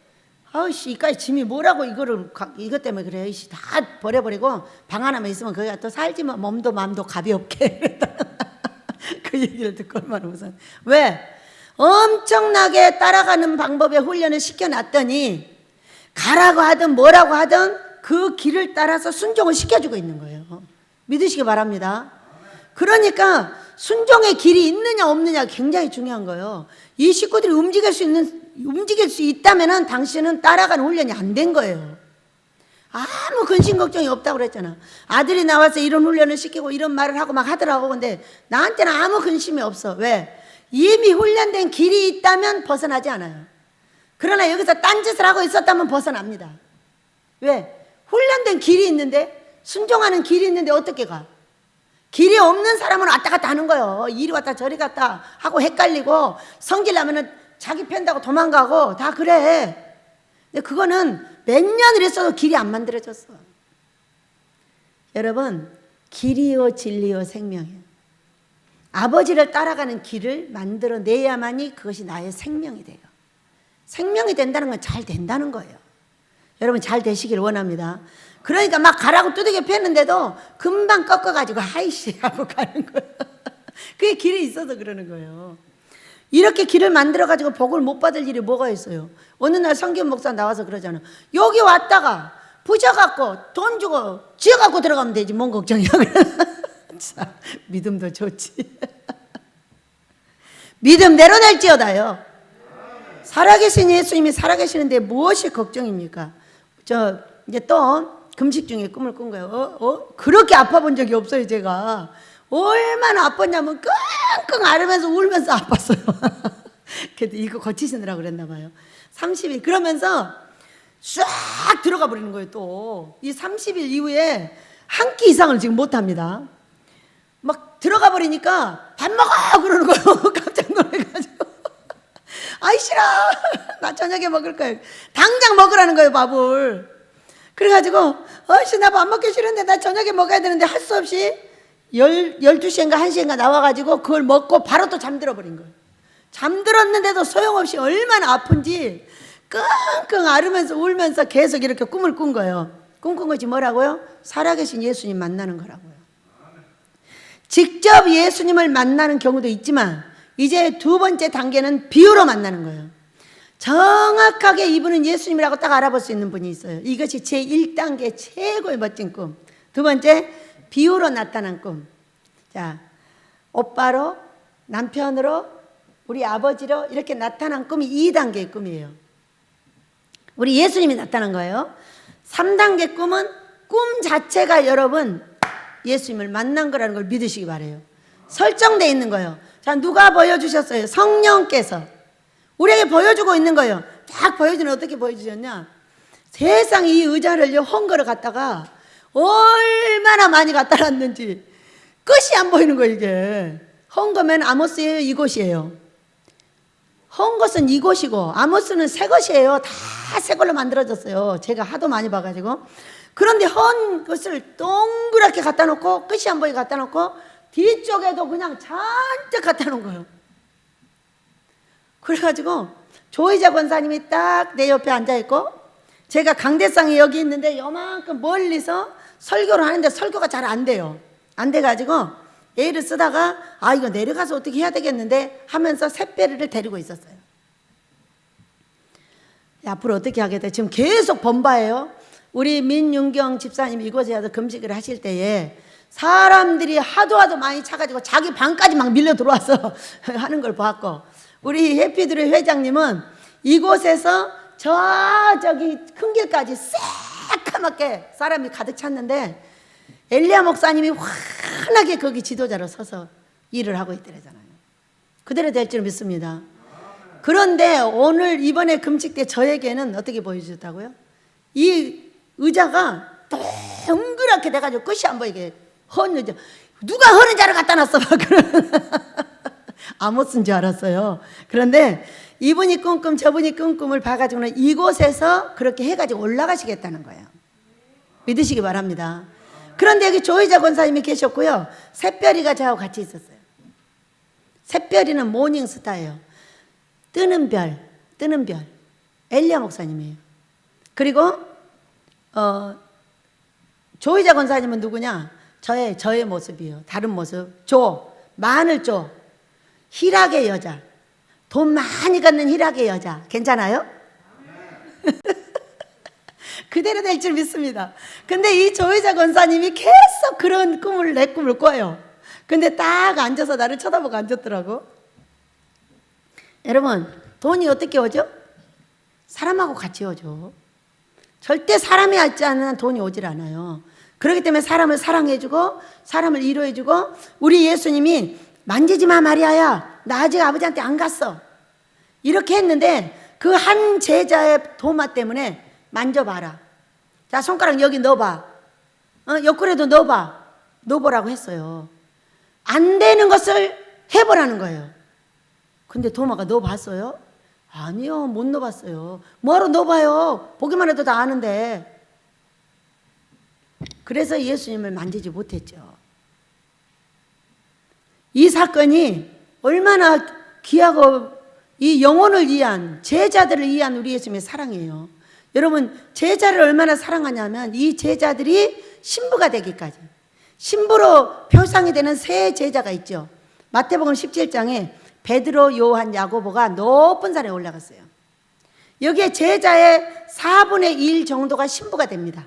아우씨, 이까지 짐이 뭐라고 이것 때문에 그래. 이씨, 다 버려버리고 방 하나만 있으면 거기가 또 살지만 몸도 마음도 가볍게. 그 얘기를 듣고 얼마나 무서워. 왜? 엄청나게 따라가는 방법에 훈련을 시켜놨더니 가라고 하든 뭐라고 하든 그 길을 따라서 순종을 시켜주고 있는 거예요. 믿으시기 바랍니다. 그러니까 순종의 길이 있느냐 없느냐 굉장히 중요한 거예요. 이 식구들이 움직일 수 있다면은 당신은 따라가는 훈련이 안 된 거예요. 아무 근심 걱정이 없다고 그랬잖아. 아들이 나와서 이런 훈련을 시키고 이런 말을 하고 막 하더라고. 근데 나한테는 아무 근심이 없어. 왜? 이미 훈련된 길이 있다면 벗어나지 않아요. 그러나 여기서 딴짓을 하고 있었다면 벗어납니다. 왜? 훈련된 길이 있는데, 순종하는 길이 있는데 어떻게 가? 길이 없는 사람은 왔다 갔다 하는 거예요. 이리 왔다 저리 갔다 하고 헷갈리고 성질 나면은 자기 편다고 도망가고 다 그래. 근데 그거는 몇 년을 했어도 길이 안 만들어졌어. 여러분, 길이요 진리요 생명이에요. 아버지를 따라가는 길을 만들어내야만이 그것이 나의 생명이 돼요. 생명이 된다는 건 잘 된다는 거예요. 여러분 잘 되시길 원합니다. 그러니까 막 가라고 두들겨 팼는데도 금방 꺾어가지고 하이씨 하고 가는 거예요. 그게 길이 있어서 그러는 거예요. 이렇게 길을 만들어가지고 복을 못 받을 일이 뭐가 있어요? 어느 날 성경 목사 나와서 그러잖아. 여기 왔다가 부셔갖고 돈 주고 지어갖고 들어가면 되지 뭔 걱정이야. 자, 믿음도 좋지. 믿음대로 될지어다요. 살아계신 예수님이 살아계시는데 무엇이 걱정입니까? 저 이제 또 금식 중에 꿈을 꾼 거예요. 그렇게 아파 본 적이 없어요. 제가 얼마나 아팠냐면 끙끙 앓으면서 울면서 아팠어요. 그래도 이거 고치시느라고 그랬나 봐요. 30일 그러면서 싹 들어가 버리는 거예요. 또 이 30일 이후에 한 끼 이상을 지금 못합니다. 막 들어가 버리니까 밥 먹어 그러는 거예요. 깜짝 놀래가지고 아이 싫어. 나 저녁에 먹을 거예요. 당장 먹으라는 거예요. 밥을. 그래가지고 아이씨 나 밥 먹기 싫은데 나 저녁에 먹어야 되는데 할 수 없이 12시인가 1시인가 나와가지고 그걸 먹고 바로 또 잠들어 버린 거예요. 잠들었는데도 소용없이 얼마나 아픈지 끙끙 앓으면서 울면서 계속 이렇게 꿈을 꾼 거예요. 꿈꾼 것이 뭐라고요? 살아계신 예수님 만나는 거라고요. 직접 예수님을 만나는 경우도 있지만 이제 두 번째 단계는 비유로 만나는 거예요. 정확하게 이분은 예수님이라고 딱 알아볼 수 있는 분이 있어요. 이것이 제1단계 최고의 멋진 꿈. 두 번째, 비유로 나타난 꿈. 자, 오빠로, 남편으로, 우리 아버지로 이렇게 나타난 꿈이 2단계의 꿈이에요. 우리 예수님이 나타난 거예요. 3단계 꿈은 꿈 자체가 여러분 예수님을 만난 거라는 걸 믿으시기 바라요. 설정되어 있는 거예요. 자, 누가 보여주셨어요? 성령께서 우리에게 보여주고 있는 거예요. 딱 보여주는 어떻게 보여주셨냐? 세상 이 의자를 헝거를 갖다가 얼마나 많이 갖다 놨는지 끝이 안 보이는 거예요. 이게 헝거면 아모스예요, 이곳이에요. 헝것은 이곳이고 아모스는 새 것이에요. 다 새 걸로 만들어졌어요. 제가 하도 많이 봐가지고. 그런데 헌 것을 동그랗게 갖다 놓고 끝이 안 보이게 갖다 놓고 뒤쪽에도 그냥 잔뜩 갖다 놓은 거예요. 그래가지고 조이자 권사님이 딱 내 옆에 앉아있고 제가 강대상이 여기 있는데 요만큼 멀리서 설교를 하는데 설교가 잘 안 돼요. 안 돼가지고 애를 쓰다가 아 이거 내려가서 어떻게 해야 되겠는데 하면서 샛별이를 데리고 있었어요. 앞으로 어떻게 하겠다. 지금 계속 번바예요. 우리 민윤경 집사님이 이곳에 와서 금식을 하실 때에 사람들이 하도 많이 차가지고 자기 방까지 막 밀려 들어와서 하는 걸 봤고 우리 해피드의 회장님은 이곳에서 저기 큰 길까지 새까맣게 사람이 가득 찼는데 엘리야 목사님이 환하게 거기 지도자로 서서 일을 하고 있더라잖아요. 그대로 될 줄 믿습니다. 그런데 오늘 이번에 금식 때 저에게는 어떻게 보여주셨다고요? 이 의자가 동그랗게 돼가지고 끝이 안 보이게 헌 의자. 누가 헌 의자를 갖다 놨어? 아모스인 줄 알았어요. 그런데 이분이 꿈꿈 저분이 꿈꿈을 봐가지고는 이곳에서 그렇게 해가지고 올라가시겠다는 거예요. 믿으시기 바랍니다. 그런데 여기 조이자 권사님이 계셨고요. 샛별이가 저하고 같이 있었어요. 샛별이는 모닝스타예요. 뜨는 별 엘리야 목사님이에요. 그리고 조이자 권사님은 누구냐? 저의 모습이요. 다른 모습. 마늘조. 희락의 여자. 돈 많이 갖는 희락의 여자. 괜찮아요? 그대로 될 줄 믿습니다. 근데 이 조이자 권사님이 계속 그런 내 꿈을 꿔요. 근데 딱 앉아서 나를 쳐다보고 앉았더라고. 여러분, 돈이 어떻게 오죠? 사람하고 같이 오죠. 절대 사람이 있지 않으면 돈이 오질 않아요. 그렇기 때문에 사람을 사랑해주고 사람을 위로해주고, 우리 예수님이 만지지 마 마리아야, 나 아직 아버지한테 안 갔어, 이렇게 했는데 그 한 제자의 도마 때문에 만져봐라, 자 손가락 여기 넣어봐, 옆구리에도 넣어보라고 했어요. 안 되는 것을 해보라는 거예요. 근데 도마가 넣어봤어요? 아니요, 못 넣어봤어요. 뭐하러 넣어봐요, 보기만 해도 다 아는데. 그래서 예수님을 만지지 못했죠. 이 사건이 얼마나 귀하고 이 영혼을 위한, 제자들을 위한 우리 예수님의 사랑이에요. 여러분, 제자를 얼마나 사랑하냐면 이 제자들이 신부가 되기까지, 신부로 표상이 되는 세 제자가 있죠. 마태복음 17장에 베드로, 요한, 야고보가 높은 산에 올라갔어요. 여기에 제자의 4분의 1 정도가 신부가 됩니다.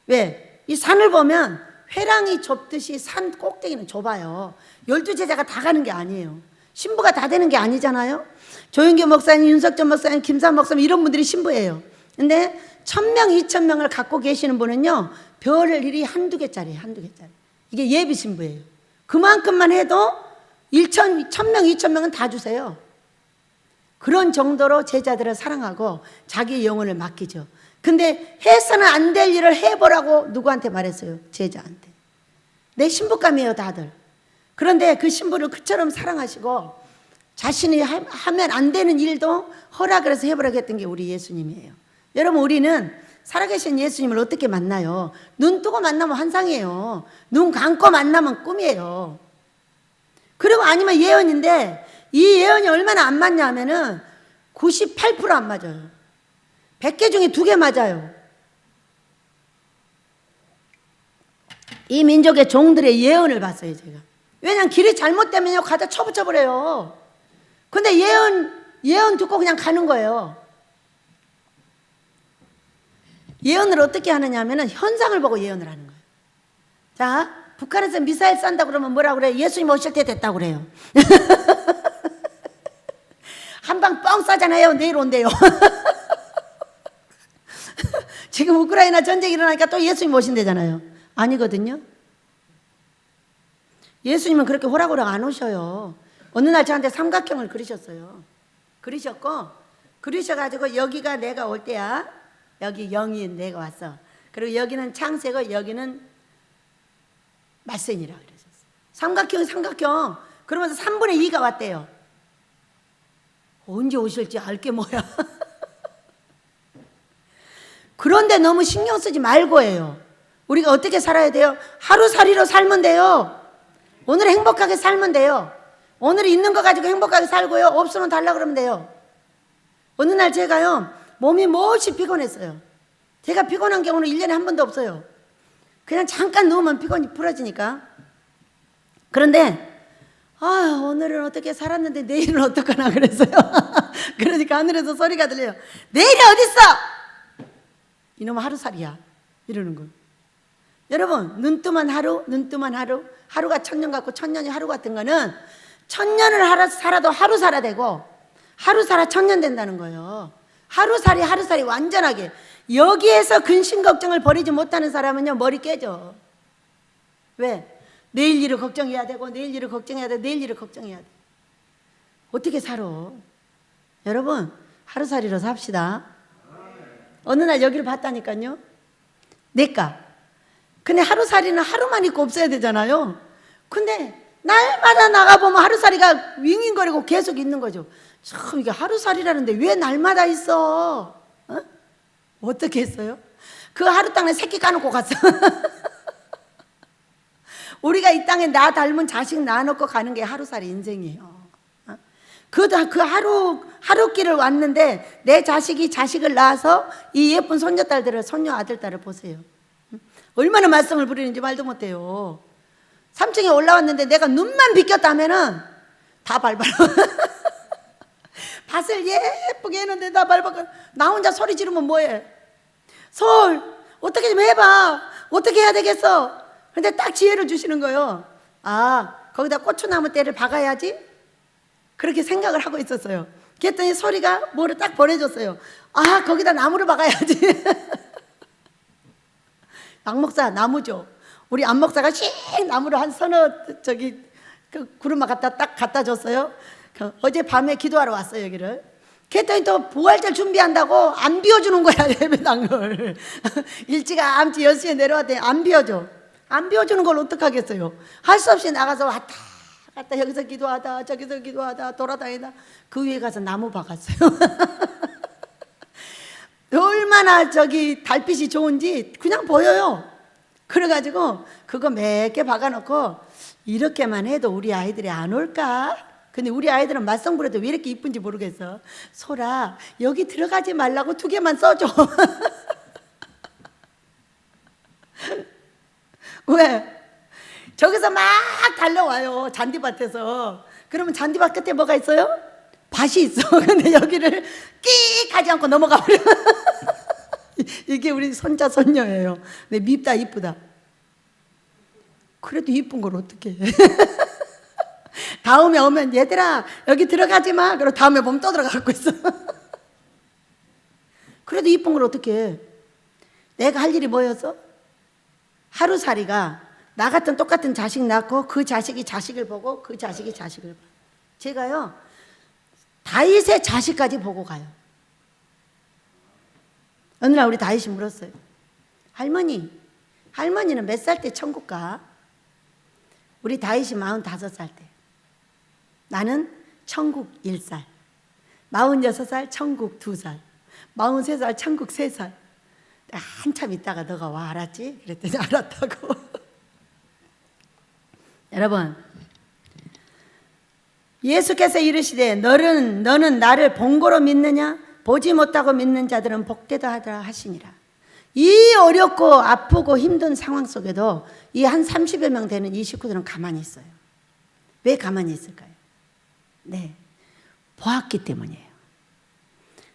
왜? 이 산을 보면 회랑이 좁듯이 산 꼭대기는 좁아요. 12제자가 다 가는 게 아니에요. 신부가 다 되는 게 아니잖아요. 조윤교 목사님, 윤석전 목사님, 김삼 목사님, 이런 분들이 신부예요. 근데 1000명, 2000명을 갖고 계시는 분은요, 별 일이 한두 개짜리예요. 이게 예비 신부예요. 그만큼만 해도 1000명, 2000명은 다 주세요. 그런 정도로 제자들을 사랑하고 자기 영혼을 맡기죠. 근데 해서는 안 될 일을 해보라고 누구한테 말했어요? 제자한테. 내 신부감이에요, 다들. 그런데 그 신부를 그처럼 사랑하시고 자신이 하면 안 되는 일도 허락을 해서 해보라고 했던 게 우리 예수님이에요. 여러분, 우리는 살아계신 예수님을 어떻게 만나요? 눈 뜨고 만나면 환상이에요. 눈 감고 만나면 꿈이에요. 그리고 아니면 예언인데, 이 예언이 얼마나 안 맞냐 하면은 98% 안 맞아요. 100개 중에 2개 맞아요. 이 민족의 종들의 예언을 봤어요, 제가. 왜냐면 길이 잘못되면요, 가다 쳐붙여버려요. 근데 예언 듣고 그냥 가는 거예요. 예언을 어떻게 하느냐 하면은 현상을 보고 예언을 하는 거예요. 자, 북한에서 미사일 쏜다 그러면 뭐라 그래요? 예수님 오실 때 됐다고 그래요. 한 방 뻥 쏴잖아요. 내일 온대요. 지금 우크라이나 전쟁이 일어나니까 또 예수님 오신대잖아요. 아니거든요. 예수님은 그렇게 호락호락 안 오셔요. 어느 날 저한테 삼각형을 그리셨어요. 그리셔가지고 여기가 내가 올 때야. 여기 영이 내가 왔어. 그리고 여기는 창세고 여기는 말씀이라고 그러셨어요. 삼각형. 그러면서 3분의 2가 왔대요. 언제 오실지 알게 뭐야. 그런데 너무 신경 쓰지 말고 해요. 우리가 어떻게 살아야 돼요? 하루살이로 살면 돼요. 오늘 행복하게 살면 돼요. 오늘 있는 거 가지고 행복하게 살고요. 없으면 달라 그러면 돼요. 어느 날 제가요, 몸이 몹시 피곤했어요. 제가 피곤한 경우는 1년에 한 번도 없어요. 그냥 잠깐 누우면 피곤이 풀어지니까. 그런데 오늘은 어떻게 살았는데 내일은 어떡하나 그랬어요. 그러니까 하늘에서 소리가 들려요. 내일이 어딨어? 이놈은 하루살이야. 이러는 거예요. 여러분, 눈 뜨면 하루, 하루가 1000년 같고 1000년이 하루 같은 거는 1000년을 살아도 하루 살아 되고 하루 살아 1000년 된다는 거예요. 하루살이 완전하게. 여기에서 근심 걱정을 버리지 못하는 사람은요, 머리 깨져. 왜? 내일 일을 걱정해야 되고 내일 일을 걱정해야 돼. 어떻게 살아? 여러분, 하루살이로 삽시다. 어느 날 여기를 봤다니까요. 내가. 근데 하루살이는 하루만 있고 없어야 되잖아요. 근데 날마다 나가보면 하루살이가 윙윙거리고 계속 있는 거죠. 참, 이게 하루살이라는데 왜 날마다 있어? 어떻게 했어요? 그 하루 땅에 새끼 까놓고 갔어. 우리가 이 땅에 나 닮은 자식 낳아놓고 가는 게 하루살이 인생이에요. 그 하루길을 왔는데 내 자식이 자식을 낳아서 이 예쁜 손녀딸들을, 손녀 아들딸을 보세요. 얼마나 말썽을 부리는지 말도 못해요. 3층에 올라왔는데 내가 눈만 비켰다면은 다 밟아요. 밭을 예쁘게 했는데 다 밟아. 나 혼자 소리 지르면 뭐해? 솔, 어떻게 좀 해봐. 어떻게 해야 되겠어? 근데 딱 지혜를 주시는 거예요. 아, 거기다 고추나무 떼를 박아야지? 그렇게 생각을 하고 있었어요. 그랬더니 소리가 뭐를 딱 보내줬어요. 아, 거기다 나무를 박아야지. 양 목사 나무죠. 우리 안 목사가 씩 나무를 한 서너 그 구름만 딱 갖다 줬어요. 어제 밤에 기도하러 왔어요, 여기를. 그랬더니 또 부활절 준비한다고 안 비워주는 거야, 예배당을. 일찌감치 6시에 내려왔더니 안 비워줘. 안 비워주는 걸 어떡하겠어요. 할 수 없이 나가서 왔다 갔다 여기서 기도하다 저기서 기도하다 돌아다니다 그 위에 가서 나무 박았어요. 얼마나 달빛이 좋은지 그냥 보여요. 그래가지고 그거 몇 개 박아놓고 이렇게만 해도 우리 아이들이 안 올까? 근데 우리 아이들은 맞성 부려도 왜 이렇게 이쁜지 모르겠어. 소라, 여기 들어가지 말라고 2개만 써줘. 왜? 저기서 막 달려와요, 잔디밭에서. 그러면 잔디밭 끝에 뭐가 있어요? 밭이 있어. 근데 여기를 끼익 하지 않고 넘어가 버려. 이게 우리 손자 손녀예요. 근데 밉다 이쁘다. 그래도 이쁜 걸 어떻게 해. 다음에 오면 얘들아 여기 들어가지 마. 그리고 다음에 보면 또 들어가고 있어. 그래도 이쁜 걸 어떻게 해. 내가 할 일이 뭐였어? 하루살이가 나 같은 똑같은 자식 낳고 그 자식이 자식을 보고 그 자식이 자식을 봐. 제가요 다윗의 자식까지 보고 가요. 어느 날 우리 다윗이 물었어요. 할머니는 몇 살 때 천국 가? 우리 다윗이 45살 때. 나는 천국 1살, 46살 천국 2살, 43살 천국 3살. 한참 있다가 너가 와, 알았지? 그랬더니 알았다고. 여러분, 예수께서 이르시되 너는 나를 본고로 믿느냐? 보지 못하고 믿는 자들은 복되다 하더라 하시니라. 이 어렵고 아프고 힘든 상황 속에도 이 한 30여 명 되는 이 식구들은 가만히 있어요. 왜 가만히 있을까요? 네, 보았기 때문이에요.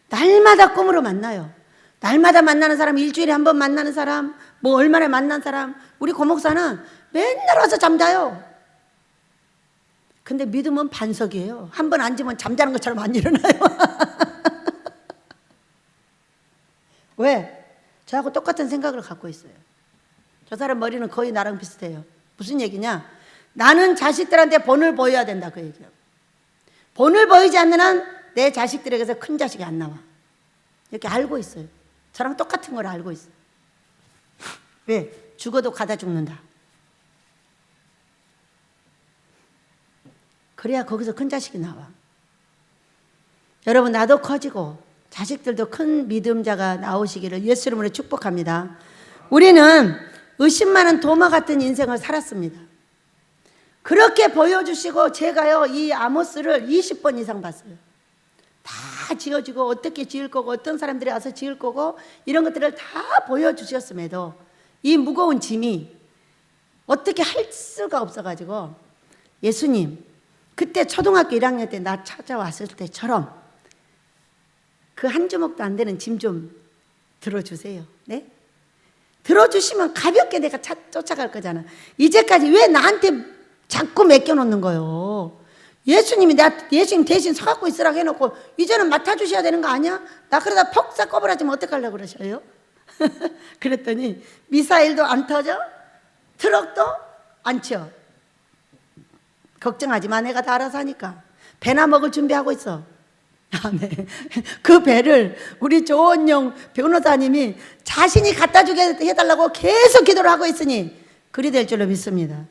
날마다 꿈으로 만나요. 날마다 만나는 사람, 일주일에 한 번 만나는 사람, 뭐 얼마나 만난 사람. 우리 고목사는 맨날 와서 잠자요. 근데 믿음은 반석이에요. 한 번 앉으면 잠자는 것처럼 안 일어나요. 왜? 저하고 똑같은 생각을 갖고 있어요. 저 사람 머리는 거의 나랑 비슷해요. 무슨 얘기냐? 나는 자식들한테 본을 보여야 된다, 그 얘기예요. 본을 보이지 않는 한 내 자식들에게서 큰 자식이 안 나와. 이렇게 알고 있어요. 저랑 똑같은 걸 알고 있어요. 왜? 죽어도 가다 죽는다. 그래야 거기서 큰 자식이 나와. 여러분, 나도 커지고 자식들도 큰 믿음자가 나오시기를 예수 이름으로 축복합니다. 우리는 의심 많은 도마 같은 인생을 살았습니다. 그렇게 보여주시고 제가요 이 아모스를 20번 이상 봤어요. 다 지어주고 어떻게 지을 거고 어떤 사람들이 와서 지을 거고 이런 것들을 다 보여주셨음에도 이 무거운 짐이 어떻게 할 수가 없어가지고 예수님 그때 초등학교 1학년 때 나 찾아왔을 때처럼 그 한 주먹도 안 되는 짐 좀 들어주세요. 네? 들어주시면 가볍게 내가 쫓아갈 거잖아. 이제까지 왜 나한테 자꾸 맡겨놓는 거예요? 예수님 대신 서갖고 있으라고 해놓고 이제는 맡아주셔야 되는 거 아니야? 나 그러다 폭삭 꺼버려지면 어떡하려고 그러셔요? 그랬더니 미사일도 안 터져? 트럭도 안 쳐. 걱정하지 마. 내가 다 알아서 하니까. 배나 먹을 준비하고 있어. 아멘. 그 배를 우리 조원영 변호사님이 자신이 갖다 주게 해달라고 계속 기도를 하고 있으니 그리 될 줄로 믿습니다.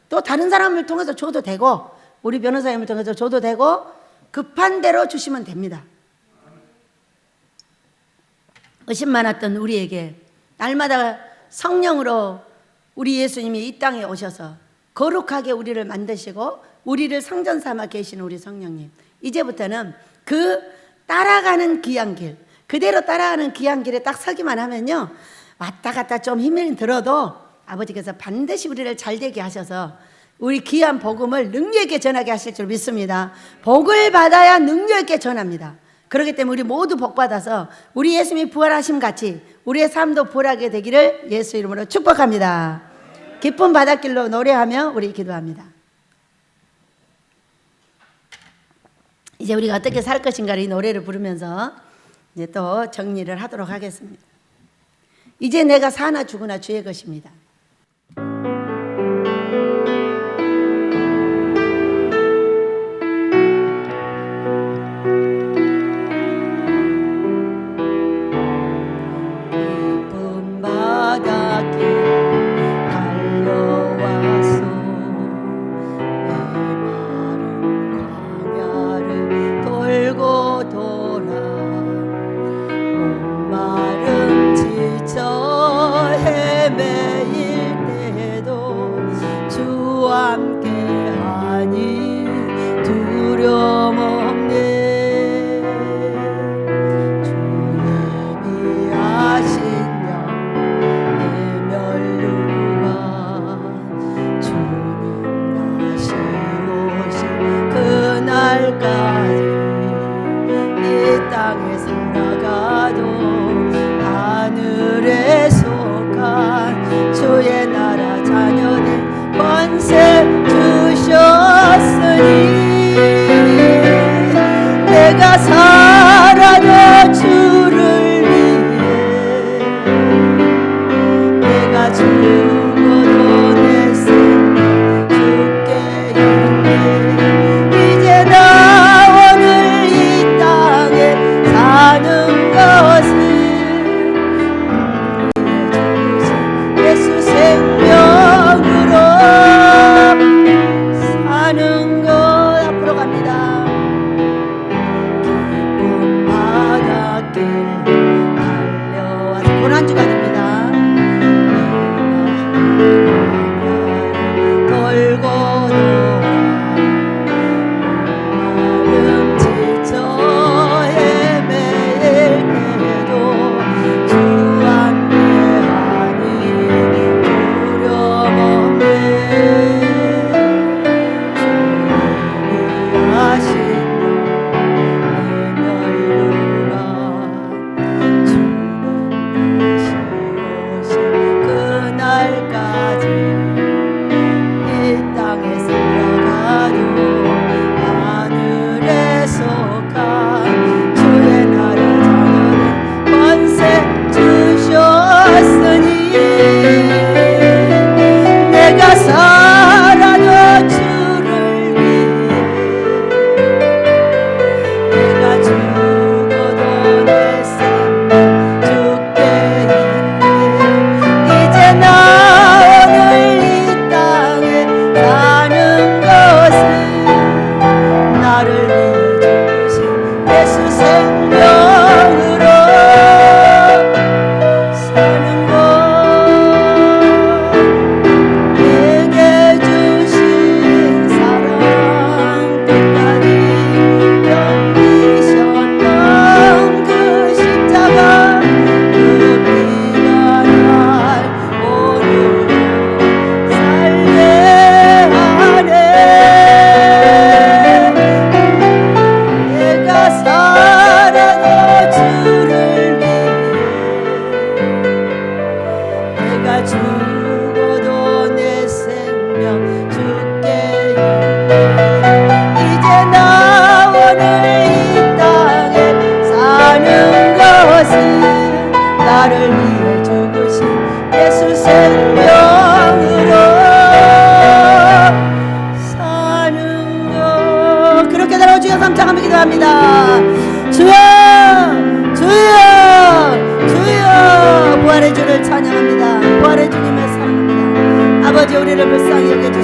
또 다른 사람을 통해서 줘도 되고 우리 변호사님을 통해서 줘도 되고 급한 대로 주시면 됩니다. 의심 많았던 우리에게 날마다 성령으로 우리 예수님이 이 땅에 오셔서 거룩하게 우리를 만드시고 우리를 성전 삼아 계시는 우리 성령님, 이제부터는 그 따라가는 귀한 길, 그대로 따라가는 귀한 길에 딱 서기만 하면요, 왔다 갔다 좀 힘이 들어도 아버지께서 반드시 우리를 잘되게 하셔서 우리 귀한 복음을 능력 있게 전하게 하실 줄 믿습니다. 복을 받아야 능력 있게 전합니다. 그렇기 때문에 우리 모두 복 받아서 우리 예수님이 부활하심 같이 우리의 삶도 부활하게 되기를 예수 이름으로 축복합니다. 기쁜 바닷길로 노래하며 우리 기도합니다. 이제 우리가 어떻게 살 것인가를 이 노래를 부르면서 이제 또 정리를 하도록 하겠습니다. 이제 내가 사나 죽으나 주의 것입니다. 깊은 바닷길 달려와서 메마른 광야를 돌고 돌아 목마름 지쳐 헤매일 때도 주 함께하니 두려움 없네. 주의 미하신 영 내면류가 주님 다시 오신 그날까지 이 땅에 살아가도 하늘에 속한 주의 나라 자녀들 권세 주셨으니 내가 살아도 주를 위해 내가 죽어도 내 생명 주께 있네. 이제 나 오늘 이 땅에 사는 것은 예수 생명으로 사는 것. 앞으로 갑니다. 깊은 바닷길 달려와서 고난주가 됩니다. 돌고 돌아 마름 지쳐 헤매일 때도 주 함께하니 두려움 없네. 주님이 하신 내면류가 주님 다시 오신 그날까지 이 땅에 살아가도 하늘에 속한 주의 나라 자녀들 권세 주셨으니 내가 살아도 주를 위해 내가 죽어도 내 생명 주께 있네. 이제 나 오늘 이 땅에 사는 것은 나를 위해 주신 예수 생명으로 사는 것. 내게 주신 사랑 끝까지 견디셨던 그 십자가 그 피가 날 오늘도 살게 하네. 내가 살아도 주를 위해 내가 죽어도 내 생명 주께 있네. 이제 나 오늘 이 땅에 사는 것은 나를 위해 죽으신 예수 생명으로 사는 것. 그렇게 달아 주여 감사하며 기도합니다. 주여 주여 주여 부활의 주를 찬양합니다. 부활의 주님을 사랑합니다. 아버지 우리를 불쌍히 여겨주시니